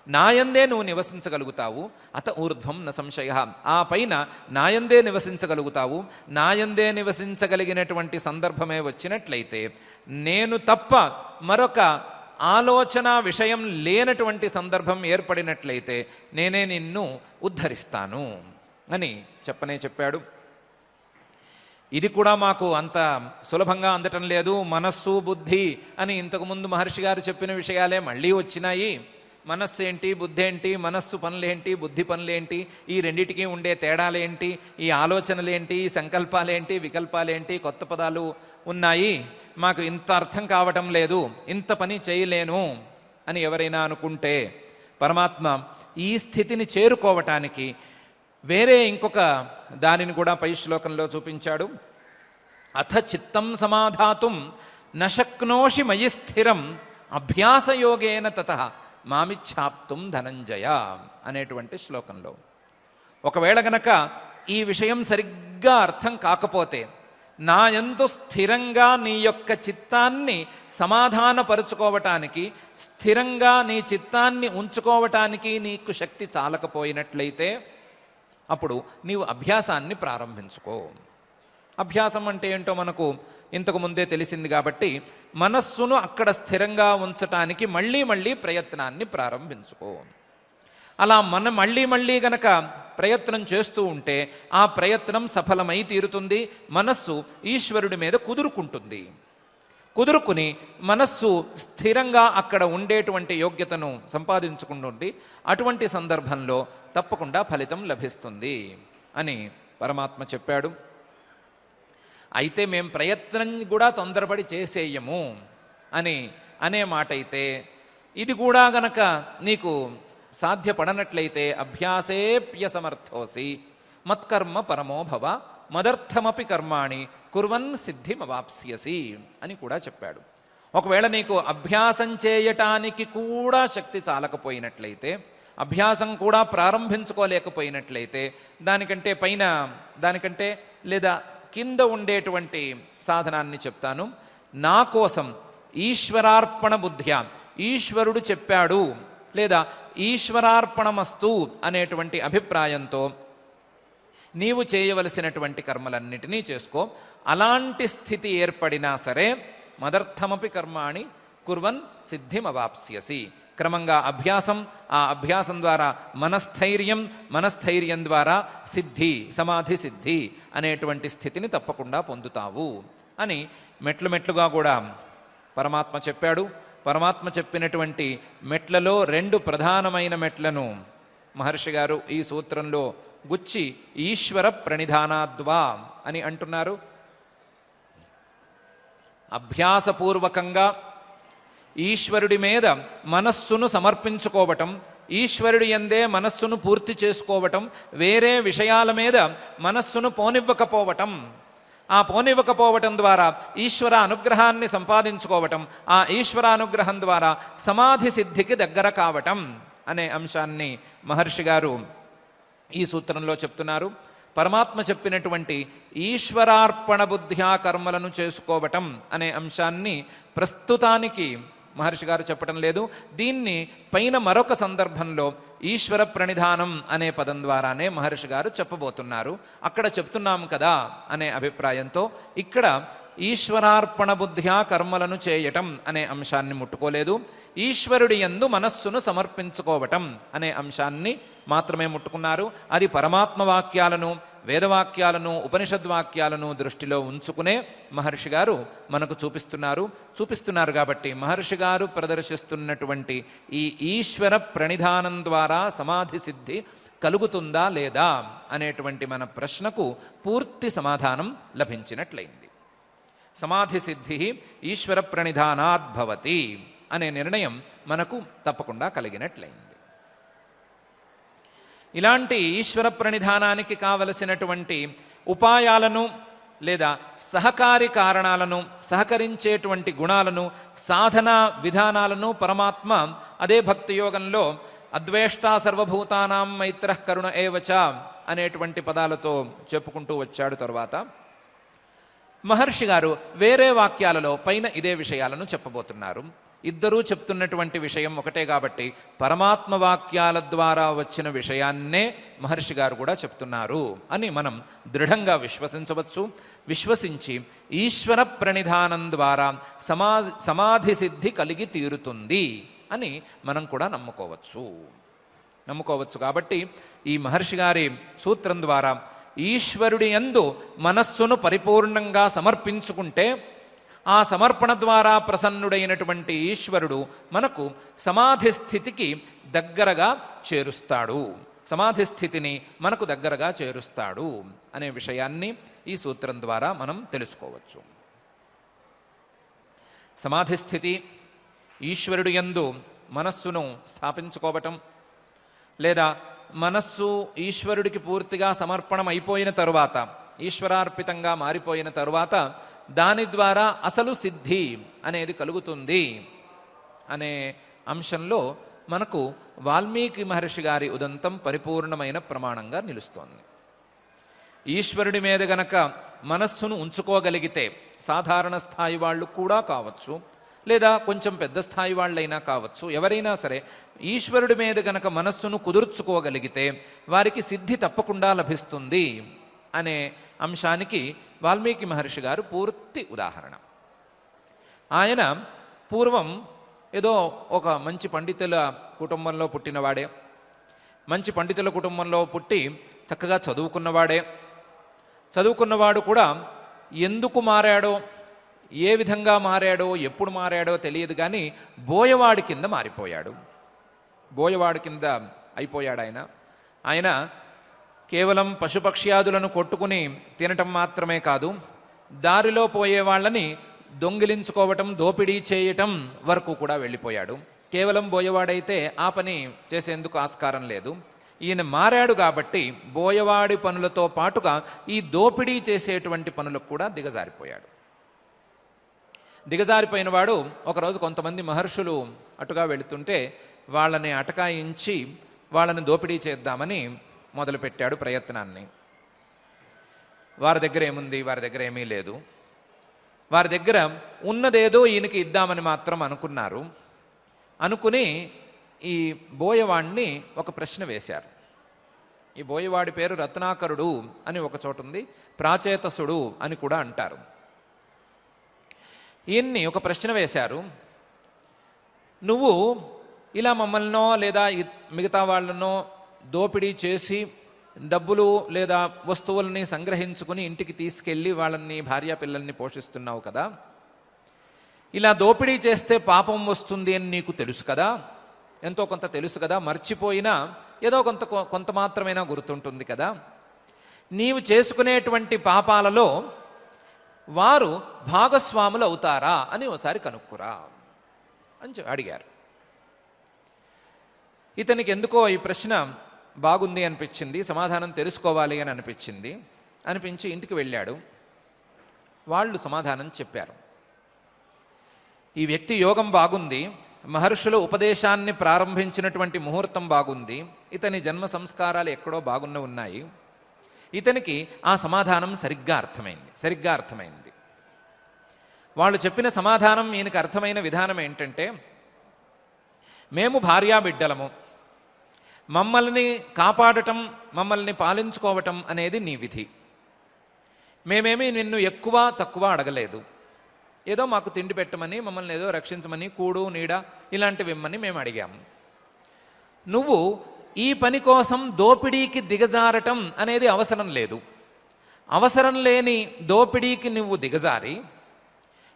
నాయందే నువ్వు నివసించగలుగుతావు. అత ఊర్ధ్వం న సంశయ, ఆ పైన నాయందే నివసించగలుగుతావు. నాయందే నివసించగలిగినటువంటి సందర్భమే వచ్చినట్లయితే నేను తప్ప మరొక ఆలోచన విషయం లేనటువంటి సందర్భం ఏర్పడినట్లయితే నేనే నిన్ను ఉద్ధరిస్తాను అని చెప్పాడు. ఇది కూడా మాకు అంత సులభంగా అందటం లేదు. మనస్సు బుద్ధి అని ఇంతకుముందు మహర్షి గారు చెప్పిన విషయాలే మళ్ళీ వచ్చినాయి. మనస్సు ఏంటి, బుద్ధి ఏంటి, మనస్సు పనులేంటి, బుద్ధి పనులేంటి, ఈ రెండిటికి ఉండే తేడాలేంటి, ఈ ఆలోచనలేంటి, ఈ సంకల్పాలేంటి, వికల్పాలేంటి, కొత్త పదాలు ఉన్నాయి, మాకు ఇంత అర్థం కావటం లేదు, ఇంత పని చేయలేను అని ఎవరైనా అనుకుంటే పరమాత్మ ఈ స్థితిని చేరుకోవటానికి వేరే ఇంకొక దానిని కూడా పై శ్లోకంలో చూపించాడు. అథ చిత్తం సమాధాతుం నశక్నోషి మయి స్థిరం అభ్యాసయోగేన తతః మామిచ్ఛాప్తుం ధనంజయ అనేటువంటి శ్లోకంలో. ఒకవేళ గనక ఈ విషయం సరిగ్గా అర్థం కాకపోతే, నా యందు స్థిరంగా నీ యొక్క చిత్తాన్ని సమాధానపరుచుకోవటానికి, స్థిరంగా నీ చిత్తాన్ని ఉంచుకోవటానికి నీకు శక్తి చాలకపోయినట్లయితే అప్పుడు నీవు అభ్యాసాన్ని ప్రారంభించుకో. అభ్యాసం అంటే ఏంటో మనకు ఇంతకు ముందే తెలిసింది కాబట్టి మనస్సును అక్కడ స్థిరంగా ఉంచటానికి మళ్ళీ మళ్ళీ ప్రయత్నాన్ని ప్రారంభించుకో. అలా మళ్ళీ గనక ప్రయత్నం చేస్తూ ఉంటే ఆ ప్రయత్నం సఫలమై తీరుతుంది. మనస్సు ఈశ్వరుడి మీద కుదురుకుని మనస్సు స్థిరంగా అక్కడ ఉండేటువంటి యోగ్యతను సంపాదించుకుంటుండి అటువంటి సందర్భంలో తప్పకుండా ఫలితం లభిస్తుంది అని పరమాత్మ చెప్పాడు. అయితే మేం ప్రయత్నం కూడా తొందరపడి చేసేయము అనే మాట అయితే, ఇది కూడా గనక నీకు సాధ్యపడనట్లయితే అభ్యాసేప్యసమర్థోసి మత్కర్మ పరమో భవ మదర్థమపి కర్మాణి కుర్వన్ సిద్ధిమవాప్స్యసి అని కూడా చెప్పాడు. ఒకవేళ నీకు అభ్యాసం చేయటానికి కూడా శక్తి చాలకపోయినట్లయితే, అభ్యాసం కూడా ప్రారంభించుకోలేకపోయినట్లయితే దానికంటే లేదా కింద ఉండేటువంటి సాధనాన్ని చెప్తాను. నా కోసం ఈశ్వరార్పణ బుద్ధ్యా, ఈశ్వరుడు చెప్పాడు లేదా ఈశ్వరార్పణమస్తు అనేటువంటి అభిప్రాయంతో నీవు చేయవలసినటువంటి కర్మలన్నిటినీ చేసుకో. అలాంటి స్థితి ఏర్పడినా సరే మదర్థమపి కర్మాణి కుర్వన్ సిద్ధిమవాప్స్యసి. క్రమంగా అభ్యాసం, ఆ అభ్యాసం ద్వారా మనస్థైర్యం ద్వారా సిద్ధి, సమాధి సిద్ధి అనేటువంటి స్థితిని తప్పకుండా పొందుతావు అని మెట్లుగా కూడా పరమాత్మ చెప్పాడు. పరమాత్మ చెప్పినటువంటి మెట్లలో 2 ప్రధానమైన మెట్లను మహర్షి గారు ఈ సూత్రంలో గుచ్చి ఈశ్వర ప్రణిధానాద్వా అని అంటున్నారు. అభ్యాసపూర్వకంగా ఈశ్వరుడి మీద మనస్సును సమర్పించుకోవటం, ఈశ్వరుడి యందే మనస్సును పూర్తి చేసుకోవటం, వేరే విషయాల మీద మనస్సును పోనివ్వకపోవటం, ఆ పోనివ్వకపోవటం ద్వారా ఈశ్వర అనుగ్రహాన్ని సంపాదించుకోవటం, ఆ ఈశ్వరానుగ్రహం ద్వారా సమాధి సిద్ధికి దగ్గర కావటం అనే అంశాన్ని మహర్షి గారు ఈ సూత్రంలో చెప్తున్నారు. పరమాత్మ చెప్పినటువంటి ఈశ్వరార్పణ బుద్ధ్యా కర్మలను చేసుకోవటం అనే అంశాన్ని ప్రస్తుతానికి మహర్షి గారు చెప్పటం లేదు. దీన్ని పైన మరొక సందర్భంలో ఈశ్వర ప్రణిధానం అనే పదం ద్వారానే మహర్షి గారు చెప్పబోతున్నారు. అక్కడ చెప్తున్నాం కదా అనే అభిప్రాయంతో ఇక్కడ ఈశ్వరార్పణ బుద్ధ్యా కర్మలను చేయటం అనే అంశాన్ని ముట్టుకోలేదు. ఈశ్వరుడి యందు మనస్సును సమర్పించుకోవటం అనే అంశాన్ని మాత్రమే ముట్టుకున్నారు. అది పరమాత్మ వాక్యాలను, వేదవాక్యాలను, ఉపనిషద్వాక్యాలను దృష్టిలో ఉంచుకునే మహర్షి గారు మనకు చూపిస్తున్నారు కాబట్టి మహర్షి గారు ప్రదర్శిస్తున్నటువంటి ఈ ఈశ్వర ప్రణిధానం ద్వారా సమాధి సిద్ధి కలుగుతుందా లేదా అనేటువంటి మన ప్రశ్నకు పూర్తి సమాధానం లభించినట్లయింది. సమాధి సిద్ధి ఈశ్వర ప్రణిధానాద్భవతి అనే నిర్ణయం మనకు తప్పకుండా కలిగినట్లయింది. ఇలాంటి ఈశ్వర ప్రణిధానానికి కావలసినటువంటి ఉపాయాలను లేదా సహకారి కారణాలను, సహకరించేటువంటి గుణాలను, సాధనా విధానాలను పరమాత్మ అదే భక్తి యోగంలో అద్వేష్టా సర్వభూతానాం మైత్రః కరుణ ఏవచ అనేటువంటి పదాలతో చెప్పుకుంటూ వచ్చాడు. తరువాత మహర్షి గారు వేరే వాక్యాలలో పైన ఇదే విషయాలను చెప్పబోతున్నారు. ఇద్దరూ చెప్తున్నటువంటి విషయం ఒకటే కాబట్టి పరమాత్మ వాక్యాల ద్వారా వచ్చిన విషయాన్నే మహర్షి గారు కూడా చెప్తున్నారు అని మనం దృఢంగా విశ్వసించవచ్చు. విశ్వసించి ఈశ్వర ప్రణిధానం ద్వారా సమాధి సిద్ధి కలిగి తీరుతుంది అని మనం కూడా నమ్ముకోవచ్చు. కాబట్టి ఈ మహర్షి గారి సూత్రం ద్వారా ఈశ్వరుడి యందు మనస్సును పరిపూర్ణంగా సమర్పించుకుంటే ఆ సమర్పణ ద్వారా ప్రసన్నుడైనటువంటి ఈశ్వరుడు మనకు సమాధి స్థితికి దగ్గరగా చేరుస్తాడు, సమాధి స్థితిని మనకు దగ్గరగా చేరుస్తాడు అనే విషయాన్ని ఈ సూత్రం ద్వారా మనం తెలుసుకోవచ్చు. సమాధి స్థితి ఈశ్వరుడు యందు మనస్సును స్థాపించుకోవటం లేదా మనస్సు ఈశ్వరుడికి పూర్తిగా సమర్పణం అయిపోయిన తరువాత, ఈశ్వరార్పితంగా మారిపోయిన తరువాత దాని ద్వారా అసలు సిద్ధి అనేది కలుగుతుంది అనే అంశంలో మనకు వాల్మీకి మహర్షి గారి ఉదంతం పరిపూర్ణమైన ప్రమాణంగా నిలుస్తోంది. ఈశ్వరుడి మీద గనక మనస్సును ఉంచుకోగలిగితే సాధారణ స్థాయి వాళ్ళు కూడా కావచ్చు, లేదా కొంచెం పెద్ద స్థాయి వాళ్ళైనా కావచ్చు, ఎవరైనా సరే ఈశ్వరుడి మీద గనక మనస్సును కుదుర్చుకోగలిగితే వారికి సిద్ధి తప్పకుండా లభిస్తుంది అనే అంశానికి వాల్మీకి మహర్షి గారు పూర్తి ఉదాహరణ. ఆయన పూర్వం ఏదో ఒక మంచి పండితుల కుటుంబంలో పుట్టినవాడే, మంచి పండితుల కుటుంబంలో పుట్టి చక్కగా చదువుకున్నవాడు కూడా ఎందుకు మారాడో, ఏ విధంగా మారాడో, ఎప్పుడు మారాడో తెలియదు కానీ బోయవాడి కింద మారిపోయాడు. బోయవాడి కింద అయిపోయాడు ఆయన కేవలం పశుపక్ష్యాదులను కొట్టుకుని తినటం మాత్రమే కాదు, దారిలో పోయే వాళ్ళని దొంగిలించుకోవటం, దోపిడీ చేయటం వరకు కూడా వెళ్ళిపోయాడు. కేవలం బోయవాడైతే ఆ పని చేసేందుకు ఆస్కారం లేదు. ఈయన మారాడు కాబట్టి బోయవాడి పనులతో పాటుగా ఈ దోపిడీ చేసేటువంటి పనులకు కూడా దిగజారిపోయిన వాడు ఒకరోజు కొంతమంది మహర్షులు అటుగా వెళుతుంటే వాళ్ళని అటకాయించి వాళ్ళని దోపిడీ చేద్దామని మొదలుపెట్టాడు ప్రయత్నాన్ని. వారి దగ్గర ఏముంది, వారి దగ్గర ఏమీ లేదు. వారి దగ్గర ఉన్నదేదో ఈయనకి ఇద్దామని మాత్రం అనుకున్నారు. అనుకుని ఈ బోయవాడిని ఒక ప్రశ్న వేశారు. ఈ బోయవాడి పేరు రత్నాకరుడు అని ఒక చోటు ఉంది, ప్రాచేతసుడు అని కూడా అంటారు. ఈయన్ని ఒక ప్రశ్న వేశారు, నువ్వు ఇలా మమ్మల్నో లేదా మిగతా వాళ్ళనో దోపిడీ చేసి డబ్బులు లేదా వస్తువుల్ని సంగ్రహించుకుని ఇంటికి తీసుకెళ్ళి వాళ్ళని, భార్య పిల్లల్ని పోషిస్తున్నావు కదా, ఇలా దోపిడీ చేస్తే పాపం వస్తుంది అని నీకు తెలుసు కదా, ఎంతో కొంత తెలుసు కదా, మర్చిపోయినా ఏదో కొంత మాత్రమైనా గుర్తుంటుంది కదా, నీవు చేసుకునేటువంటి పాపాలలో వారు భాగస్వాములు అవుతారా అని ఒకసారి కనుక్కురా అని అడిగారు. ఇతనికి ఎందుకో ఈ ప్రశ్న బాగుంది అనిపించింది, సమాధానం తెలుసుకోవాలి అని అనిపించి ఇంటికి వెళ్ళాడు. వాళ్ళు సమాధానం చెప్పారు. ఈ వ్యక్తి యోగం బాగుంది, మహర్షుల ఉపదేశాన్ని ప్రారంభించినటువంటి ముహూర్తం బాగుంది, ఇతని జన్మ సంస్కారాలు ఎక్కడో బాగున్న ఉన్నాయి, ఇతనికి ఆ సమాధానం సరిగ్గా అర్థమైంది. వాళ్ళు చెప్పిన సమాధానం ఈయనకు అర్థమైన విధానం ఏంటంటే, మేము భార్యాబిడ్డలము, మమ్మల్ని కాపాడటం, మమ్మల్ని పాలించుకోవటం అనేది నీ విధి. మేమేమి నిన్ను ఎక్కువ తక్కువ అడగలేదు. ఏదో మాకు తిండి పెట్టమని, మమ్మల్ని ఏదో రక్షించమని, కూడు నీడ ఇలాంటివి ఇమ్మని మేము అడిగాము. నువ్వు ఈ పని కోసం దోపిడీకి దిగజారటం అనేది అవసరం లేదు. అవసరం లేని దోపిడీకి నువ్వు దిగజారి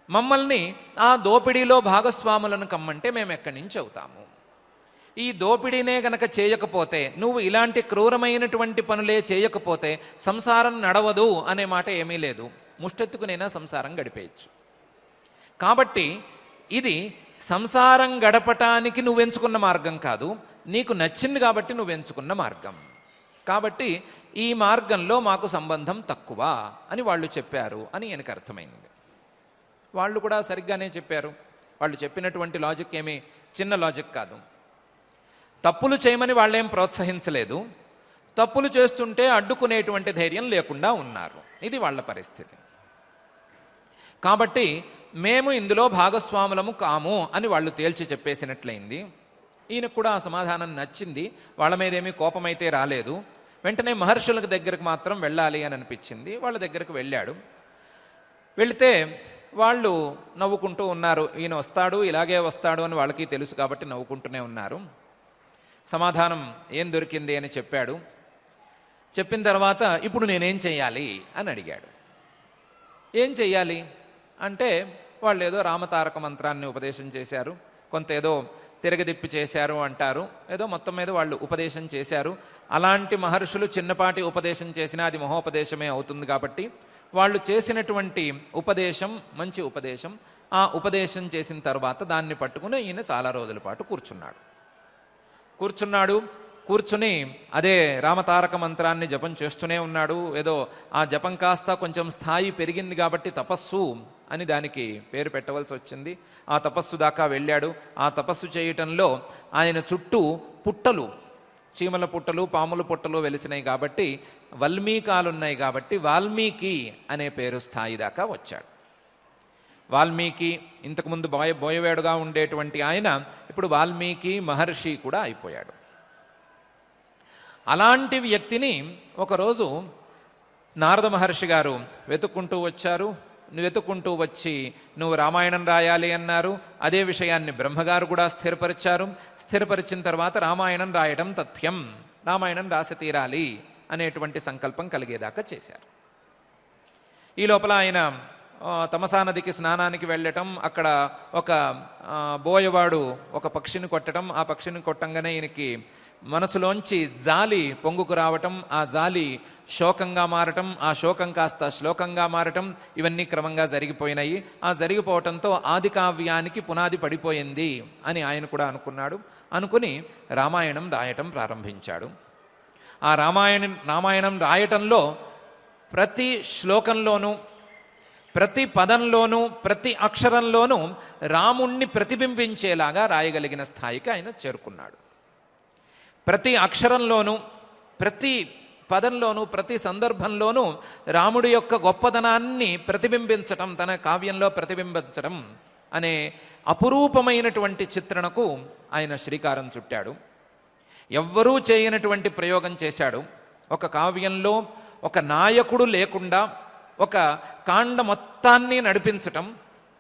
మమ్మల్ని ఆ దోపిడీలో భాగస్వాములను కమ్మంటే మేము ఎక్కడి నుంచి అవుతాము? ఈ దోపిడీనే గనక చేయకపోతే, నువ్వు ఇలాంటి క్రూరమైనటువంటి పనులే చేయకపోతే సంసారం నడవదు అనే మాట ఏమీ లేదు. ముష్టెత్తుకునైనా సంసారం గడిపేయచ్చు. కాబట్టి ఇది సంసారం గడపటానికి నువ్వెంచుకున్న మార్గం కాదు, నీకు నచ్చింది కాబట్టి నువ్వెంచుకున్న మార్గం. కాబట్టి ఈ మార్గంలో మాకు సంబంధం తక్కువ అని వాళ్ళు చెప్పారు అని ఆయనకు అర్థమైంది. వాళ్ళు కూడా సరిగ్గానే చెప్పారు. వాళ్ళు చెప్పినటువంటి లాజిక్ ఏమీ చిన్న లాజిక్ కాదు. తప్పులు చేయమని వాళ్ళేం ప్రోత్సహించలేదు, తప్పులు చేస్తుంటే అడ్డుకునేటువంటి ధైర్యం లేకుండా ఉన్నారు. ఇది వాళ్ళ పరిస్థితి. కాబట్టి మేము ఇందులో భాగస్వాములము కాము అని వాళ్ళు తేల్చి చెప్పేసినట్లయింది. ఈయనకు కూడా ఆ సమాధానం నచ్చింది. వాళ్ళ మీద ఏమీ కోపమైతే రాలేదు. వెంటనే మహర్షుల దగ్గరకు మాత్రం వెళ్ళాలి అని అనిపించింది. వాళ్ళ దగ్గరకు వెళ్ళాడు. వెళితే వాళ్ళు నవ్వుకుంటూ ఉన్నారు. ఈయన వస్తాడు, ఇలాగే వస్తాడు అని వాళ్ళకి తెలుసు కాబట్టి నవ్వుకుంటూనే ఉన్నారు. సమాధానం ఏం దొరికింది అని చెప్పాడు. చెప్పిన తర్వాత ఇప్పుడు నేనేం చెయ్యాలి అని అడిగాడు. ఏం చెయ్యాలి అంటే వాళ్ళు ఏదో రామతారక మంత్రాన్ని ఉపదేశం చేశారు, కొంత ఏదో తిరగదిప్పి చేశారు అంటారు. ఏదో మొత్తం మీద వాళ్ళు ఉపదేశం చేశారు. అలాంటి మహర్షులు చిన్నపాటి ఉపదేశం చేసినా అది మహోపదేశమే అవుతుంది. కాబట్టి వాళ్ళు చేసినటువంటి ఉపదేశం మంచి ఉపదేశం. ఆ ఉపదేశం చేసిన తర్వాత దాన్ని పట్టుకుని ఈయన చాలా రోజుల పాటు కూర్చుని అదే రామతారక మంత్రాన్ని జపం చేస్తూనే ఉన్నాడు. ఏదో ఆ జపం కాస్త కొంచెం స్థాయి పెరిగింది కాబట్టి తపస్సు అని దానికి పేరు పెట్టవలసి వచ్చింది. ఆ తపస్సు దాకా వెళ్ళాడు. ఆ తపస్సు చేయటంలో ఆయన చుట్టూ పుట్టలు, చీమల పుట్టలు, పాముల పుట్టలు వెలిసినాయి కాబట్టి, వల్మీకాలున్నాయి కాబట్టి వాల్మీకి అనే పేరు స్థాయి దాకా వచ్చాడు. వాల్మీకి ఇంతకుముందు బోయవేడుగా ఉండేటువంటి ఆయన ఇప్పుడు వాల్మీకి మహర్షి కూడా అయిపోయాడు. అలాంటి వ్యక్తిని ఒకరోజు నారద మహర్షి గారు వెతుక్కుంటూ వచ్చారు. వెతుక్కుంటూ వచ్చి నువ్వు రామాయణం రాయాలి అన్నారు. అదే విషయాన్ని బ్రహ్మగారు కూడా స్థిరపరిచారు. స్థిరపరిచిన తర్వాత రామాయణం రాయడం తథ్యం, రామాయణం రాసి తీరాలి అనేటువంటి సంకల్పం కలిగేదాకా చేశారు. ఈ లోపల ఆయన తమసా నదికి స్నానానికి వెళ్ళటం, అక్కడ ఒక బోయవాడు ఒక పక్షిని కొట్టడం, ఆ పక్షిని కొట్టంగానే ఈయనకి మనసులోంచి జాలి పొంగుకు రావటం, ఆ జాలి శోకంగా మారటం, ఆ శోకం కాస్త శ్లోకంగా మారటం, ఇవన్నీ క్రమంగా జరిగిపోయినాయి. ఆ జరిగిపోవటంతో ఆది కావ్యానికి పునాది పడిపోయింది అని ఆయన కూడా అనుకున్నాడు. అనుకుని రామాయణం రాయటం ప్రారంభించాడు. ఆ రామాయణం రాయటంలో ప్రతి శ్లోకంలోనూ, ప్రతి పదంలోనూ, ప్రతి అక్షరంలోనూ రాముణ్ణి ప్రతిబింబించేలాగా రాయగలిగిన స్థాయికి ఆయన చేరుకున్నాడు. ప్రతి అక్షరంలోనూ, ప్రతి పదంలోనూ, ప్రతి సందర్భంలోనూ రాముడి యొక్క గొప్పదనాన్ని ప్రతిబింబించటం, తన కావ్యంలో ప్రతిబింబించడం అనే అపురూపమైనటువంటి చిత్రణకు ఆయన శ్రీకారం చుట్టాడు. ఎవ్వరూ చేయనటువంటి ప్రయోగం చేశాడు. ఒక కావ్యంలో ఒక నాయకుడు లేకుండా ఒక కాండ మొత్తాన్ని నడిపించటం,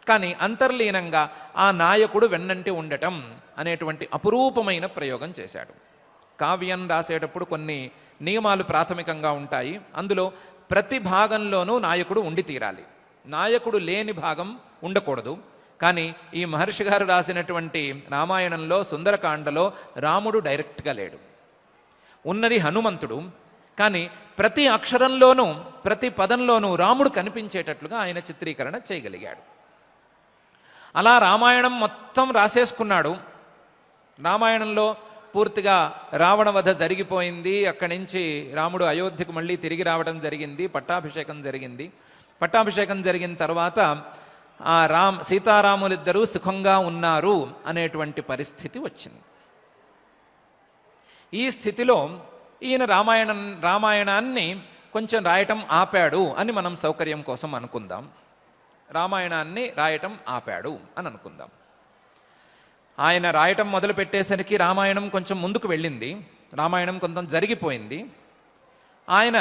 కానీ అంతర్లీనంగా ఆ నాయకుడు వెన్నంటి ఉండటం అనేటువంటి అపురూపమైన ప్రయోగం చేశాడు. కావ్యం రాసేటప్పుడు కొన్ని నియమాలు ప్రాథమికంగా ఉంటాయి. అందులో ప్రతి భాగంలోనూ నాయకుడు ఉండి తీరాలి. నాయకుడు లేని భాగం ఉండకూడదు. కానీ ఈ మహర్షి గారు రాసినటువంటి రామాయణంలో సుందరకాండలో రాముడు డైరెక్ట్గా లేడు. ఉన్నది హనుమంతుడు. కానీ ప్రతి అక్షరంలోనూ, ప్రతి పదంలోనూ రాముడు కనిపించేటట్లుగా ఆయన చిత్రీకరణ చేయగలిగాడు. అలా రామాయణం మొత్తం రాసేసుకున్నాడు. రామాయణంలో పూర్తిగా రావణ వధ జరిగిపోయింది. అక్కడి నుంచి రాముడు అయోధ్యకు మళ్ళీ తిరిగి రావడం జరిగింది. పట్టాభిషేకం జరిగింది. పట్టాభిషేకం జరిగిన తర్వాత సీతారాములిద్దరూ సుఖంగా ఉన్నారు అనేటువంటి పరిస్థితి వచ్చింది. ఈ స్థితిలో ఈయన రామాయణాన్ని కొంచెం రాయటం ఆపాడు అని మనం సౌకర్యం కోసం అనుకుందాం. రామాయణాన్ని రాయటం ఆపాడు అని అనుకుందాం. ఆయన రాయటం మొదలు పెట్టేసరికి రామాయణం కొంచెం ముందుకు వెళ్ళింది, రామాయణం కొంచెం జరిగిపోయింది. ఆయన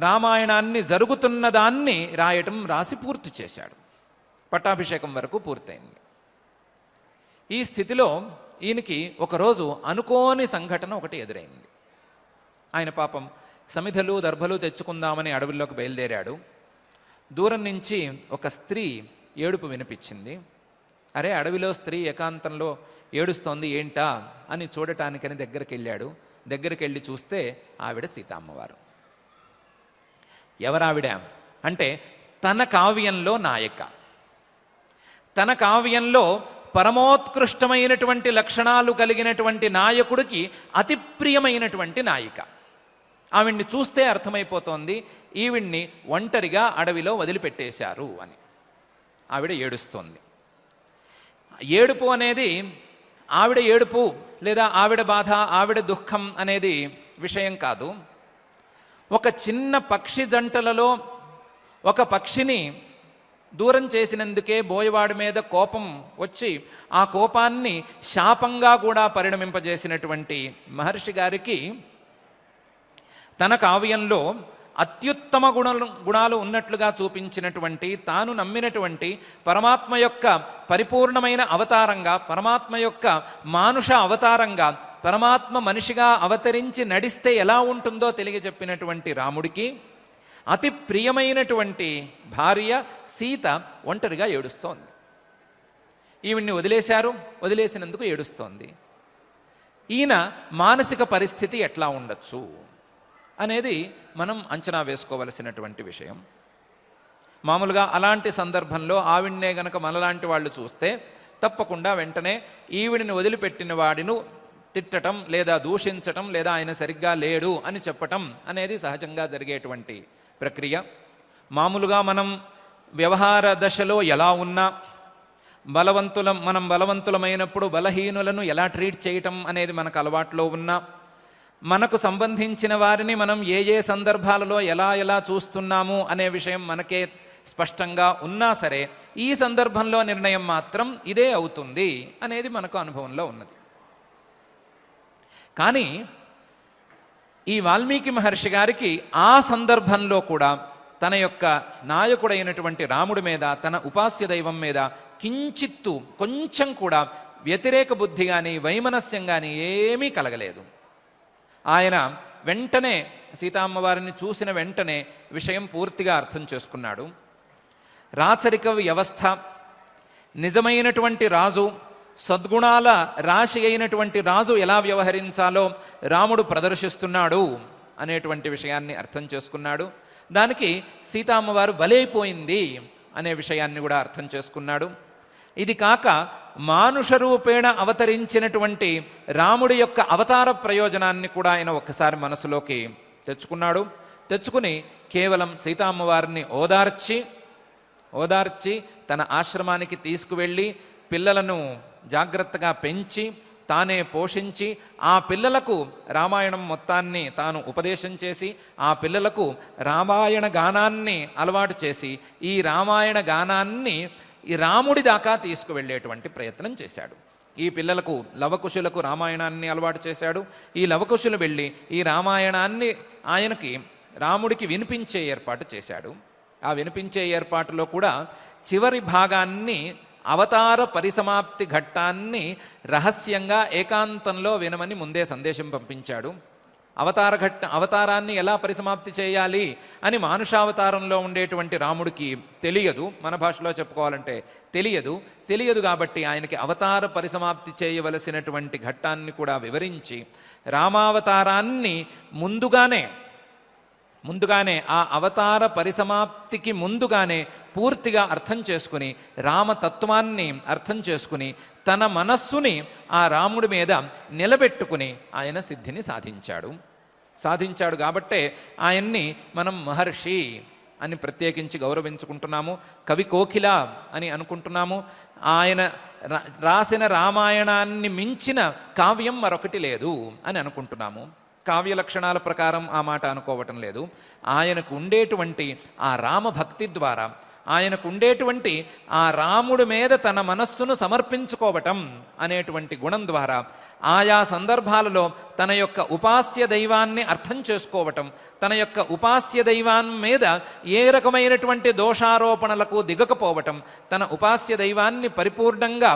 రామాయణాన్ని జరుగుతున్న దాన్ని రాసి పూర్తి చేశాడు. పట్టాభిషేకం వరకు పూర్తయింది. ఈ స్థితిలో ఈయనకి ఒకరోజు అనుకోని సంఘటన ఒకటి ఎదురైంది. ఆయన పాపం సమిధలు దర్భలు తెచ్చుకుందామని అడవుల్లోకి బయలుదేరాడు. దూరం నుంచి ఒక స్త్రీ ఏడుపు వినిపించింది. అరే, అడవిలో స్త్రీ ఏకాంతంలో ఏడుస్తోంది ఏంటా అని చూడటానికని దగ్గరికి వెళ్ళాడు. దగ్గరికి వెళ్ళి చూస్తే ఆవిడ సీతమ్మవారు. ఎవరావిడ అంటే తన కావ్యంలో నాయక, తన కావ్యంలో పరమోత్కృష్టమైనటువంటి లక్షణాలు కలిగినటువంటి నాయకుడికి అతి ప్రియమైనటువంటి నాయిక. ఆవిడ్ని చూస్తే అర్థమైపోతోంది ఈవిడ్ని ఒంటరిగా అడవిలో వదిలిపెట్టేశారు అని. ఆవిడ ఏడుస్తోంది. ఏడుపు అనేది ఆవిడ ఏడుపు లేదా ఆవిడ బాధ, ఆవిడ దుఃఖం అనేది విషయం కాదు. ఒక చిన్న పక్షి జంటలలో ఒక పక్షిని దూరం చేసినందుకే బోయవాడి మీద కోపం వచ్చి ఆ కోపాన్ని శాపంగా కూడా పరిణమింపజేసినటువంటి మహర్షి గారికి తన కావ్యంలో అత్యుత్తమ గుణాలు ఉన్నట్లుగా చూపించినటువంటి, తాను నమ్మినటువంటి పరమాత్మ యొక్క పరిపూర్ణమైన అవతారంగా, పరమాత్మ యొక్క మానుష అవతారంగా, పరమాత్మ మనిషిగా అవతరించి నడిస్తే ఎలా ఉంటుందో తెలియజెప్పినటువంటి రాముడికి అతి ప్రియమైనటువంటి భార్య సీత ఒంటరిగా ఏడుస్తోంది. ఈవిడ్ని వదిలేశారు, వదిలేసినందుకు ఏడుస్తోంది. ఈయన మానసిక పరిస్థితి ఎట్లా ఉండొచ్చు అనేది మనం అంచనా వేసుకోవలసినటువంటి విషయం. మామూలుగా అలాంటి సందర్భంలో ఆవిడ్నే గనక మనలాంటి వాళ్ళు చూస్తే తప్పకుండా వెంటనే ఈవిడిని వదిలిపెట్టిన వాడిను తిట్టటం లేదా దూషించటం లేదా ఆయన సరిగ్గా లేడు అని చెప్పటం అనేది సహజంగా జరిగేటువంటి ప్రక్రియ. మామూలుగా మనం వ్యవహార దశలో ఎలా ఉన్నా మనం బలవంతులమైనప్పుడు బలహీనులను ఎలా ట్రీట్ చేయటం అనేది మనకు అలవాట్లో ఉన్నా, మనకు సంబంధించిన వారిని మనం ఏ ఏ సందర్భాలలో ఎలా చూస్తున్నాము అనే విషయం మనకే స్పష్టంగా ఉన్నా సరే ఈ సందర్భంలో నిర్ణయం మాత్రం ఇదే అవుతుంది అనేది మనకు అనుభవంలో ఉన్నది. కానీ ఈ వాల్మీకి మహర్షి గారికి ఆ సందర్భంలో కూడా తన యొక్క నాయకుడైనటువంటి రాముడి మీద, తన ఉపాస్య దైవం మీద కించిత్తు కొంచెం కూడా వ్యతిరేక బుద్ధి కానీ వైమనస్యం కానీ ఏమీ కలగలేదు. ఆయన వెంటనే సీతామ్మవారిని చూసిన వెంటనే విషయం పూర్తిగా అర్థం చేసుకున్నాడు. రాచరిక వ్యవస్థ, నిజమైనటువంటి రాజు, సద్గుణాల రాశి అయినటువంటి రాజు ఎలా వ్యవహరించాలో రాముడు ప్రదర్శిస్తున్నాడు అనేటువంటి విషయాన్ని అర్థం చేసుకున్నాడు. దానికి సీతామ్మవారు బలైపోయింది అనే విషయాన్ని కూడా అర్థం చేసుకున్నాడు. ఇది కాక మానుష రూపేణ అవతరించినటువంటి రాముడి యొక్క అవతార ప్రయోజనాన్ని కూడా ఆయన ఒక్కసారి మనసులోకి తెచ్చుకుని కేవలం సీతామ్మవారిని ఓదార్చి తన ఆశ్రమానికి తీసుకువెళ్ళి పిల్లలను జాగ్రత్తగా పెంచి తానే పోషించి ఆ పిల్లలకు రామాయణం మొత్తాన్ని తాను ఉపదేశం చేసి ఆ పిల్లలకు రామాయణ గానాన్ని అలవాటు చేసి ఈ రామాయణ గానాన్ని ఈ రాముడి దాకా తీసుకువెళ్ళేటువంటి ప్రయత్నం చేశాడు. ఈ పిల్లలకు లవకుశులకు రామాయణాన్ని అలవాటు చేశాడు. ఈ లవకుశులు వెళ్ళి ఈ రామాయణాన్ని ఆయనకి రాముడికి వినిపించే ఏర్పాటు చేశాడు. ఆ వినిపించే ఏర్పాటులో కూడా చివరి భాగాన్ని, అవతార పరిసమాప్తి ఘట్టాన్ని రహస్యంగా ఏకాంతంలో వినమని ముందే సందేశం పంపించాడు. అవతారాన్ని ఎలా పరిసమాప్తి చేయాలి అని మానుషావతారంలో ఉండేటువంటి రాముడికి తెలియదు, మన భాషలో చెప్పుకోవాలంటే తెలియదు కాబట్టి ఆయనకి అవతార పరిసమాప్తి చేయవలసినటువంటి ఘట్టాన్ని కూడా వివరించి రామావతారాన్ని ముందుగానే ఆ అవతార పరిసమాప్తికి ముందుగానే పూర్తిగా అర్థం చేసుకుని రామతత్వాన్ని అర్థం చేసుకుని తన మనస్సుని ఆ రాముడి మీద నిలబెట్టుకుని ఆయన సిద్ధిని సాధించాడు కాబట్టే ఆయన్ని మనం మహర్షి అని ప్రత్యేకించి గౌరవించుకుంటున్నాము, కవి కోకిల అని అనుకుంటున్నాము. ఆయన రాసిన రామాయణాన్ని మించిన కావ్యం మరొకటి లేదు అని అనుకుంటున్నాము. కావ్య లక్షణాల ప్రకారం ఆ మాట అనుకోవటం లేదు. ఆయనకు ఉండేటువంటి ఆ రామభక్తి ద్వారా, ఆయనకు ఉండేటువంటి ఆ రాముడి మీద తన మనస్సును సమర్పించుకోవటం అనేటువంటి గుణం ద్వారా, ఆయా సందర్భాలలో తన యొక్క ఉపాస్య దైవాన్ని అర్థం చేసుకోవటం, తన యొక్క ఉపాస్య దైవాన్ మీద ఏ రకమైనటువంటి దోషారోపణలకు దిగకపోవటం, తన ఉపాస్య దైవాన్ని పరిపూర్ణంగా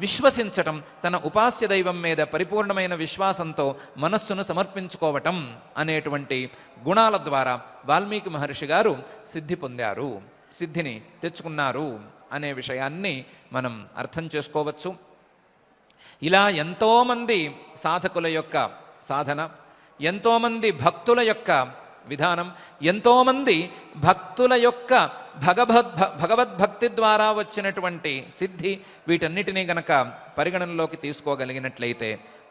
విశ్వసించటం, తన ఉపాస్య దైవం మీద పరిపూర్ణమైన విశ్వాసంతో మనస్సును సమర్పించుకోవటం అనేటువంటి గుణాల ద్వారా వాల్మీకి మహర్షి గారు సిద్ధి పొందారు, సిద్ధిని తెచ్చుకున్నారు అనే విషయాన్ని మనం అర్థం చేసుకోవచ్చు. ఇలా ఎంతోమంది సాధకుల యొక్క సాధన, ఎంతోమంది భక్తుల యొక్క విధానం, ఎంతోమంది భక్తుల యొక్క భగవద్భక్తి ద్వారా వచ్చినటువంటి సిద్ధి, వీటన్నిటినీ గనక పరిగణనలోకి తీసుకోగలిగినట్లయితే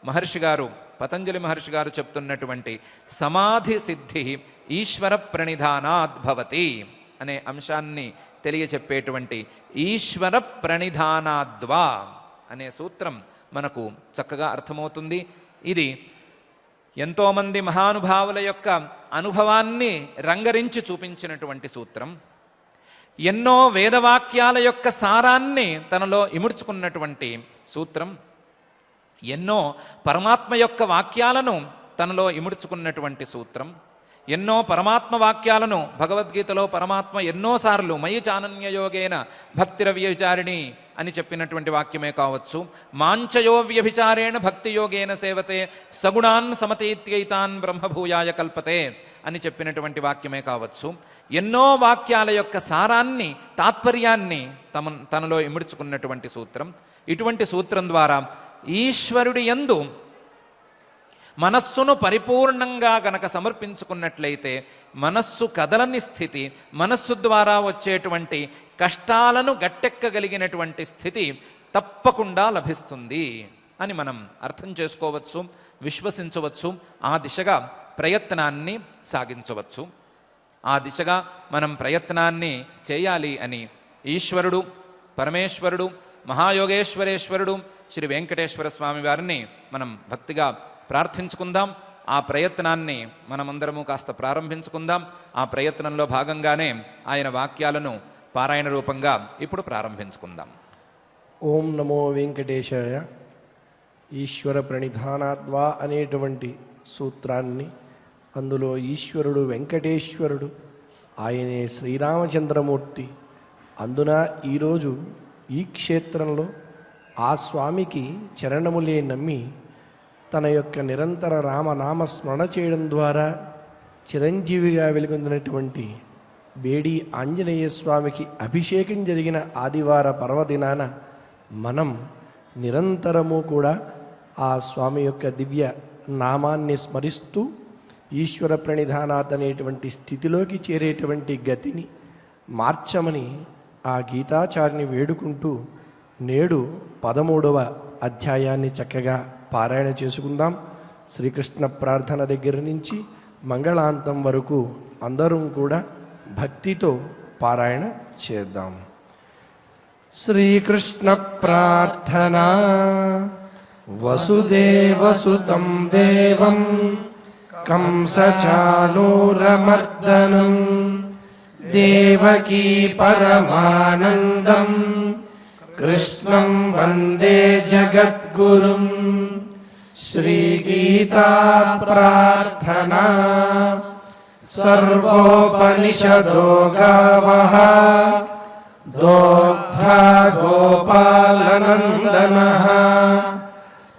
మహర్షి గారు, పతంజలి మహర్షి గారు చెప్తున్నటువంటి సమాధి సిద్ధి ఈశ్వర ప్రణిధానాద్భవతి అనే అంశాన్ని తెలియచెప్పేటువంటి ఈశ్వర ప్రణిధానాద్వా అనే సూత్రం మనకు చక్కగా అర్థమవుతుంది. ఇది ఎంతోమంది మహానుభావుల యొక్క అనుభవాన్ని రంగరించి చూపించినటువంటి సూత్రం. ఎన్నో వేదవాక్యాల యొక్క సారాన్ని తనలో ఇముడ్చుకున్నటువంటి సూత్రం. ఎన్నో పరమాత్మ యొక్క వాక్యాలను తనలో ఇముడ్చుకున్నటువంటి సూత్రం. ఎన్నో పరమాత్మ వాక్యాలను భగవద్గీతలో పరమాత్మ ఎన్నోసార్లు మయి చానన్యయోగేన భక్తిరవ్యభిచారిణి అని చెప్పినటువంటి వాక్యమే కావచ్చు, మాంచయో వ్యభిచారేణ భక్తియోగేన సేవతే సగుణాన్ సమతీత్యైతాన్ బ్రహ్మభూయాయ కల్పతే అని చెప్పినటువంటి వాక్యమే కావచ్చు. ఎన్నో వాక్యాల యొక్క సారాన్ని, తాత్పర్యాన్ని తనలో ఇముడ్చుకున్నటువంటి సూత్రం. ఇటువంటి సూత్రం ద్వారా ఈశ్వరుడి యందు మనస్సును పరిపూర్ణంగా గనక సమర్పించుకున్నట్లయితే మనస్సు కదలని స్థితి, మనస్సు ద్వారా వచ్చేటువంటి కష్టాలను గట్టెక్కగలిగినటువంటి స్థితి తప్పకుండా లభిస్తుంది అని మనం అర్థం చేసుకోవచ్చు, విశ్వసించవచ్చు. ఆ దిశగా ప్రయత్నాన్ని సాగించవచ్చు. ఆ దిశగా మనం ప్రయత్నాన్ని చేయాలి అని ఈశ్వరుడు, పరమేశ్వరుడు, మహాయోగేశ్వరేశ్వరుడు శ్రీ వెంకటేశ్వర స్వామి వారిని మనం భక్తిగా ప్రార్థించుకుందాం. ఆ ప్రయత్నాన్ని మనమందరము కాస్త ప్రారంభించుకుందాం. ఆ ప్రయత్నంలో భాగంగానే ఆయన వాక్యాలను పారాయణ రూపంగా ఇప్పుడు ప్రారంభించుకుందాం. ఓం నమో వెంకటేశాయ. ఈశ్వర ప్రణిధానాద్వా అనేటువంటి సూత్రాన్ని, అందులో ఈశ్వరుడు వెంకటేశ్వరుడు, ఆయనే శ్రీరామచంద్రమూర్తి. అందున ఈరోజు ఈ క్షేత్రంలో ఆ స్వామికి చరణములే నమ్మి తన యొక్క నిరంతర రామనామ స్మరణ చేయడం ద్వారా చిరంజీవిగా వెలుగొందినటువంటి బేడి ఆంజనేయ స్వామికి అభిషేకం జరిగిన ఆదివార పర్వదినాన మనం నిరంతరము కూడా ఆ స్వామి యొక్క దివ్య నామాన్ని స్మరిస్తూ ఈశ్వర ప్రణిధానాత్ అనేటువంటి స్థితిలోకి చేరేటువంటి గతిని మార్చమని ఆ గీతాచార్యుని వేడుకుంటూ నేడు 13వ అధ్యాయాన్ని చక్కగా పారాయణ చేసుకుందాం. శ్రీకృష్ణ ప్రార్థన దగ్గర నుంచి మంగళాంతం వరకు అందరం కూడా భక్తితో పారాయణ చేద్దాం. శ్రీకృష్ణ ప్రార్థన. వసుదేవసుతం దేవం కంసచాణూరమర్దనం దేవకీ పరమానందం కృష్ణం వందే జగద్గురుం. శ్రీగీతా ప్రార్థనా. సర్వోపనిషదో గావః దోగ్ధా గోపాలనందనః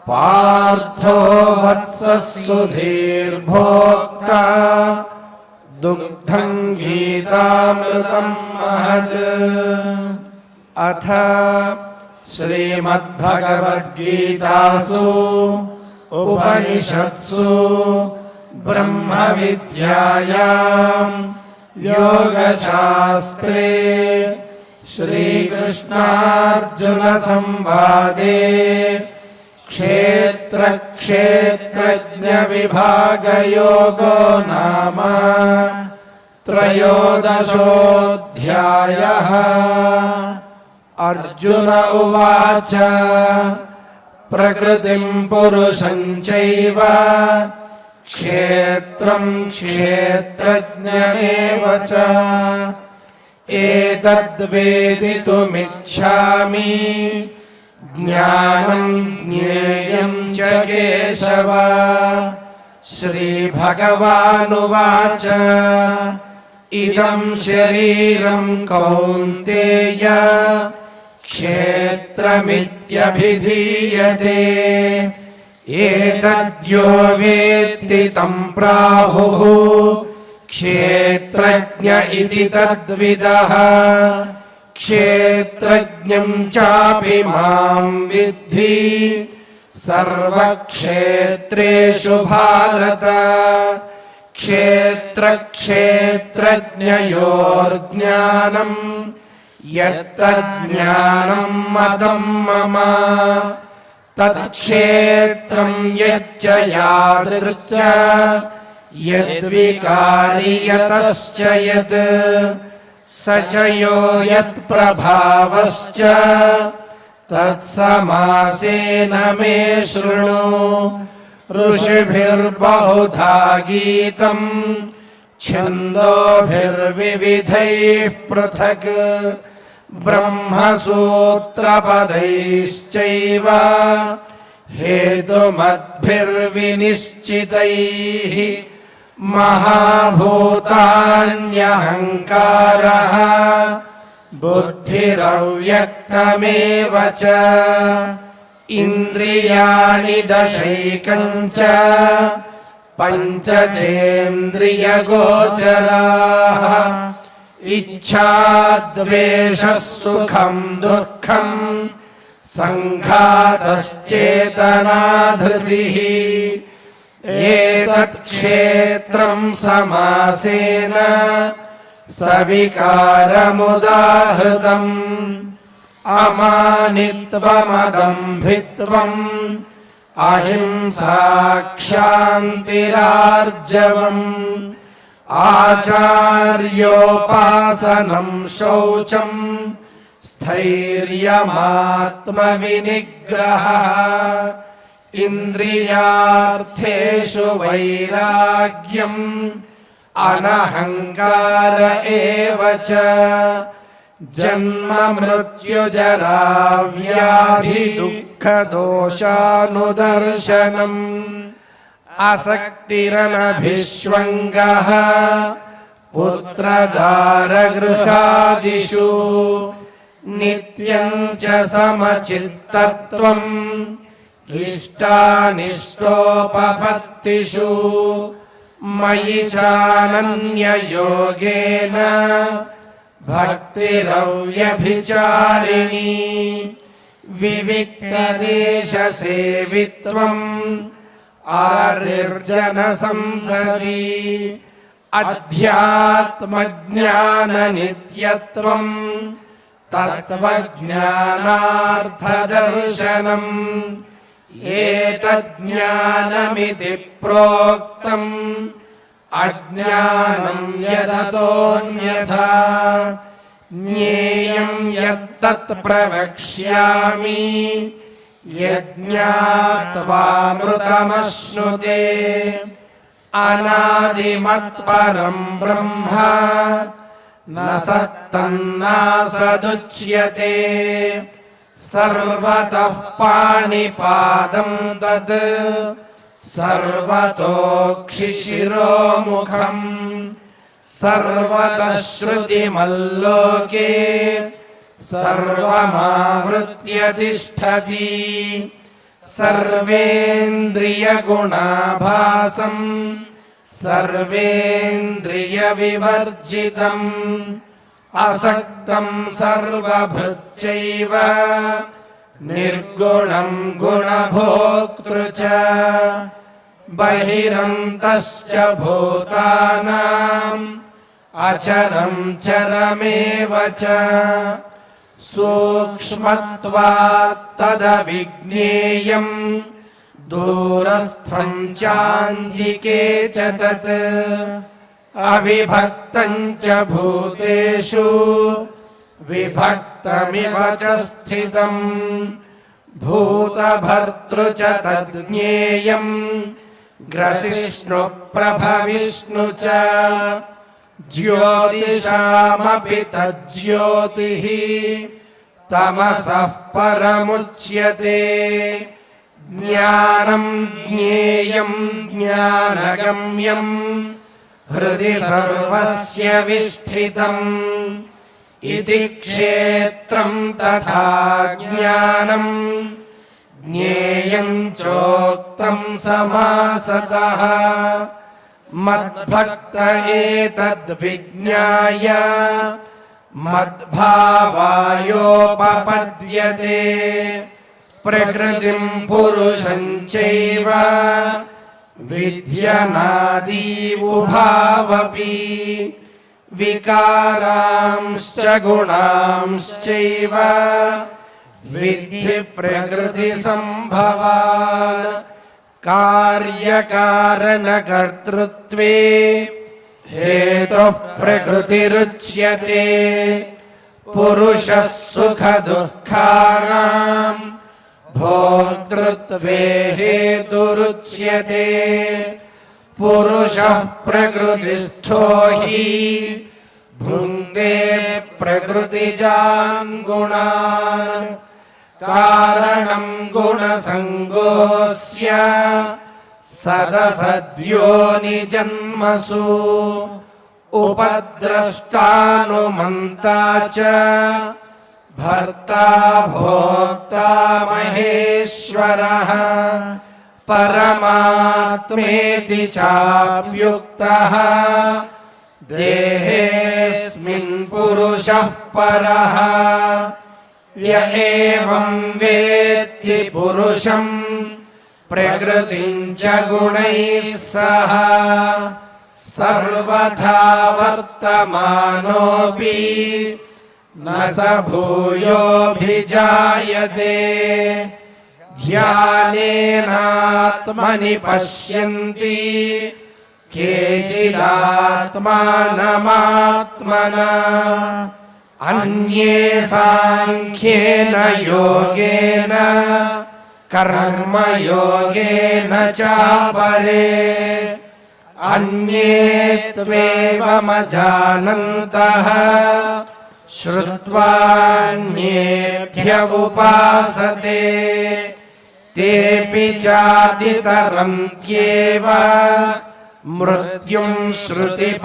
పార్థో వత్సః సుధీర్భోక్తా దుగ్ధం గీతామృతం మహత్. అథ శ్రీమద్భగవద్గీతాసు ఉపనిషత్సు బ్రహ్మ విద్యాయాం యోగశాస్త్రే శ్రీకృష్ణార్జున సంవాదే క్షేత్రజ్ఞ విభాగయోగో నామ త్రయోదశోऽధ్యాయః. అర్జున ఉవాచ ప్రకృతిం పురుషం చైవ क्षेत्रं क्षेत्रज्ञमेव च एतद्वेदितुमिच्छामि ज्ञानं ज्ञेयं च केशव श्रीभगवानुवाच इदं शरीरं कौन्तेय क्षेत्रमित्यभिधीयते एतद्यो वेत्ति तं प्राहुः क्षेत्रज्ञ इति तद्विदः क्षेत्रज्ञं चापि मां विद्धि सर्वक्षेत्रेषु भारत क्षेत्रक्षेत्रज्ञयोर्ज्ञानम् यत्तज्ज्ञानं मतं मम तत्क्षेत्रं यच्च यादृक् च यद्विकारि यतश्च यत् स च यो यत्प्रभावश्च तत्समासेन मे शृणु ऋषिभिर्बहुधा गीतम् छन्दोभिर्विविधैः पृथक् ब्रह्मसूत्रपदैश्चैव हेतुमद्भिर्विनिश्चितैः महाभूतान्यहङ्कारः बुद्धिरव्यक्तमेव च इन्द्रियाणि दशैकञ्च पञ्चचेन्द्रियगोचराः इच्छा द्वेषः सुखं दुःखं सङ्घातश्चेतना धृतिः एतत्क्षेत्रं समासेन सविकारमुदाहृतम् अमानित्वमदम्भित्वम् अहिंसा क्षान्तिरार्जवम् आचार्योपासनं शौचम् स्थैर्यमात्मविनिग्रहः इन्द्रियार्थेषु वैराग्यम् अनहङ्कार एव च जन्म मृत्युजरा व्याधि दुःखदोषानुदर्शनम् आसक्तिरनभिष्वङ्गः पुत्रदारगृहादिषु नित्यं च समचित्तत्वम् इष्टानिष्टोपपत्तिषु मयि चानन्ययोगेन भक्तिरव्यभिचारिणी विविक्तदेशसेवित्वम् आर्तिर्जनसंसदि अध्यात्मज्ञाननित्यत्वम् तत्त्वज्ञानार्थदर्शनम् एतज्ज्ञानमिति प्रोक्तम् अज्ञानं यदतोऽन्यथा ज्ञेयं यत्तत् प्रवक्ष्यामि यज्ञात्वामृतमश्नुते अनादिमत्परं ब्रह्म न सत्तन्नासदुच्यते सर्वतः पाणिपादं तत् सर्वतोक्षिशिरोमुखम् सर्वतः श्रुतिमल्लोके सर्वमावृत्य तिष्ठति सर्वेन्द्रियगुणाभासम् सर्वेन्द्रियविवर्जितम् असक्तं सर्वभृच्चैव निर्गुणं गुणभोक्तृ च बहिरन्तश्च भूतानाम् अचरं चरमेव च सूक्ष्मत्वात् तदविज्ञेयम् दूरस्थं चान्तिके च तत् अविभक्तं च भूतेषु विभक्तमिव च स्थितम् भूतभर्तृ च तज्ज्ञेयम् ग्रसिष्णुप्रभविष्णु च ज्योतिषामपि तज्ज्योतिः तमसः परमुच्यते ज्ञानं ज्ञेयं ज्ञानगम्यं हृदि सर्वस्य विष्ठितम् इति क्षेत्रं तथा ज्ञानं ज्ञेयं चोक्तं समासतः मद्भक्त एतद्विज्ञाय मद्भावायोपपद्यते प्रकृतिं पुरुषं चैव विद्यनादि उभावपि विकारांश्च गुणांश्चैव विद्धि प्रकृतिसम्भवान् कार्यकारणकर्तृत्वे हेतुः प्रकृतिरुच्यते पुरुषः सुखदुःखानां भोक्तृत्वे हेतुरुच्यते पुरुषः प्रकृतिस्थो हि भुङ्क्ते प्रकृतिजान् गुणान् कारणं गुणसङ्गोऽस्य सदसद्योनिजन्मसु उपद्रष्टानुमन्ता च भर्ता भोक्ता महेश्वरः परमात्मेति चाप्युक्तः देहेऽस्मिन् पुरुषः परः य एवं वेत्ति पुरुषं प्रकृतिं च गुणैः सह सर्वथा वर्तमानोऽपि न स भूयोऽभिजायते ध्यानेनात्मनि पश्यन्ति केचिदात्मानमात्मना अन्ये साङ्ख्येन योगेन कर्मयोगेन चापरे अन्ये त्वेवमजानन्तः श्रुत्वान्येभ्य उपासते तेऽपि चातितरन्त्येव मृत्युं श्रुतिपरायणाः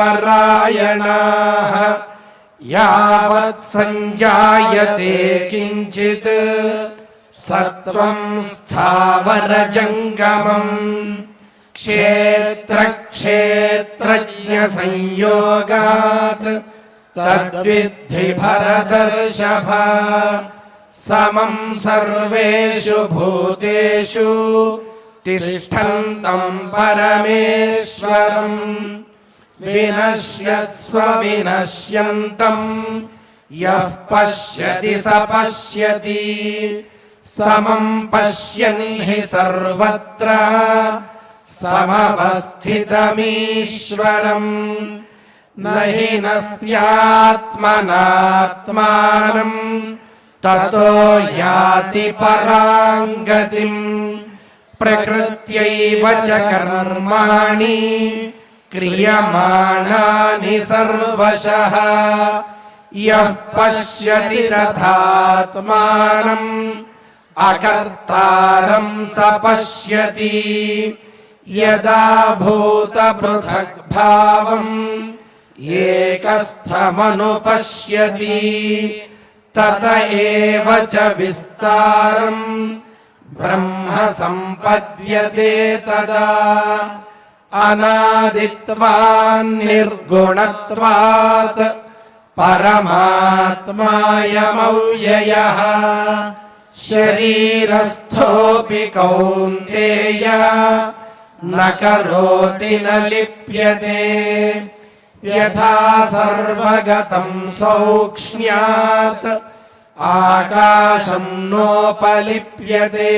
यावत् सञ्जायते किञ्चित् सत्त्वं स्थावरजङ्गमम् क्षेत्रक्षेत्रज्ञसंयोगात् तद्विद्धि भरतर्षभ समं सर्वेषु भूतेषु तिष्ठन्तं परमेश्वरम् विनश्यत्स्व विनश्यन्तं यः पश्यति स पश्यति समं पश्यन् हि सर्वत्र समवस्थितमीश्वरम् न हि नस्त्यात्मनात्मानं ततो याति परां गतिम् प्रकृत्यैव च कर्माणि क्रियमाणानि सर्वशः यः पश्यति तथात्मानम् अकर्तारं स पश्यति यदा भूतपृथग्भावम् एकस्थमनुपश्यति तत एव च विस्तारम् ब्रह्म सम्पद्यते तदा अनादित्वान् निर्गुणत्वात् परमात्मायमव्ययः शरीरस्थोऽपि कौन्तेय न करोति न लिप्यते यथा सर्वगतं सौक्ष्म्यात् आकाशं नोपलिप्यते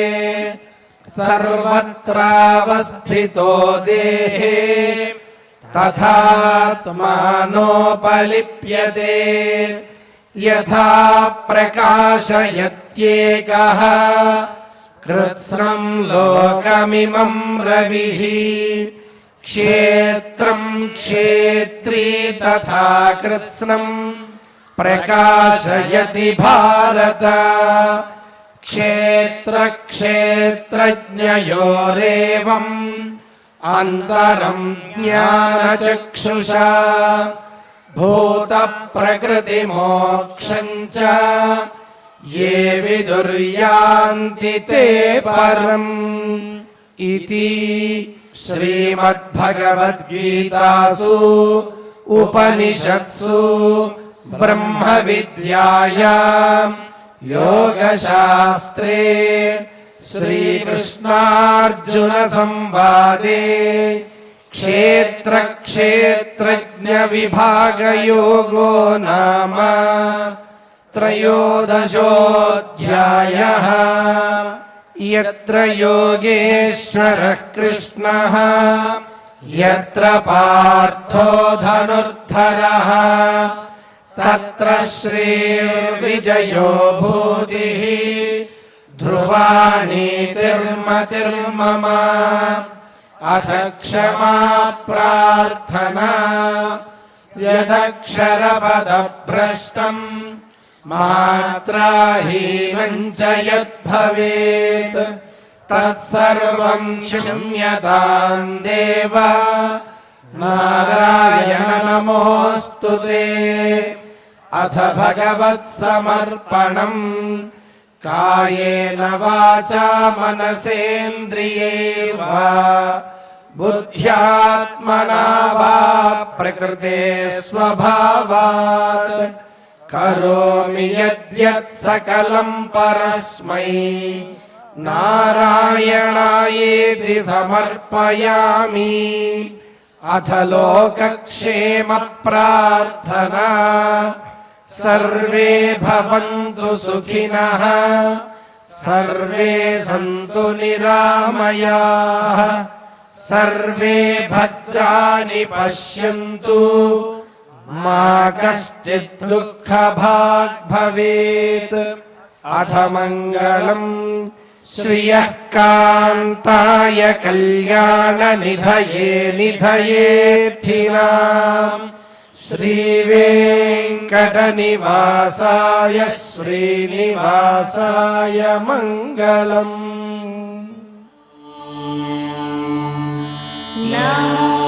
सर्वत्रावस्थितो देहे तथात्मानोपलिप्यते यथा प्रकाशयत्येकः कृत्स्नम् लोकमिमम् रविः क्षेत्रम् क्षेत्री तथा कृत्स्नम् प्रकाशयति भारत क्षेत्रक्षेत्रज्ञयोरेवम् अन्तरम् ज्ञानचक्षुषा भूतप्रकृतिमोक्षम् च ये विदुर्यान्ति ते परम् इति श्रीमद्भगवद्गीतासु उपनिषत्सु ब्रह्मविद्यायाम् योगशास्त्रे श्रीकृष्णार्जुनसंवादे क्षेत्रक्षेत्रज्ञविभागयोगो नाम त्रयोदशोऽध्यायः। यत्र योगेश्वरः कृष्णः यत्र पार्थो धनुर्धरः तत्र श्रीर्विजयो भूतिः ध्रुवा नीतिर्मतिर्मम अथ क्षमा प्रार्थना यदक्षरपदभ्रष्टम् मात्राहीनम् च यद्भवेत् तत्सर्वम् क्षम्यताम् देव नारायण नमोऽस्तु ते। अथ भगवत्समर्पणम् कायेन वाचा मनसेन्द्रियैर्वा बुद्ध्यात्मना वा प्रकृते स्वभावात् करोमि यद्यत् सकलम् परस्मै नारायणायेति समर्पयामि। अथ लोकक्षेम प्रार्थना सर्वे भवन्तु सुखिनः सर्वे सन्तु निरामयाः सर्वे भद्राणि पश्यन्तु मा कश्चित् दुःखभाग् भवेत्। अथ मङ्गलम् श्रियः कान्ताय कल्याणनिधये निधयेऽर्थिनाम् श्रीवेङ्कटनिवासाय श्रीनिवासाय मङ्गलम्। नमो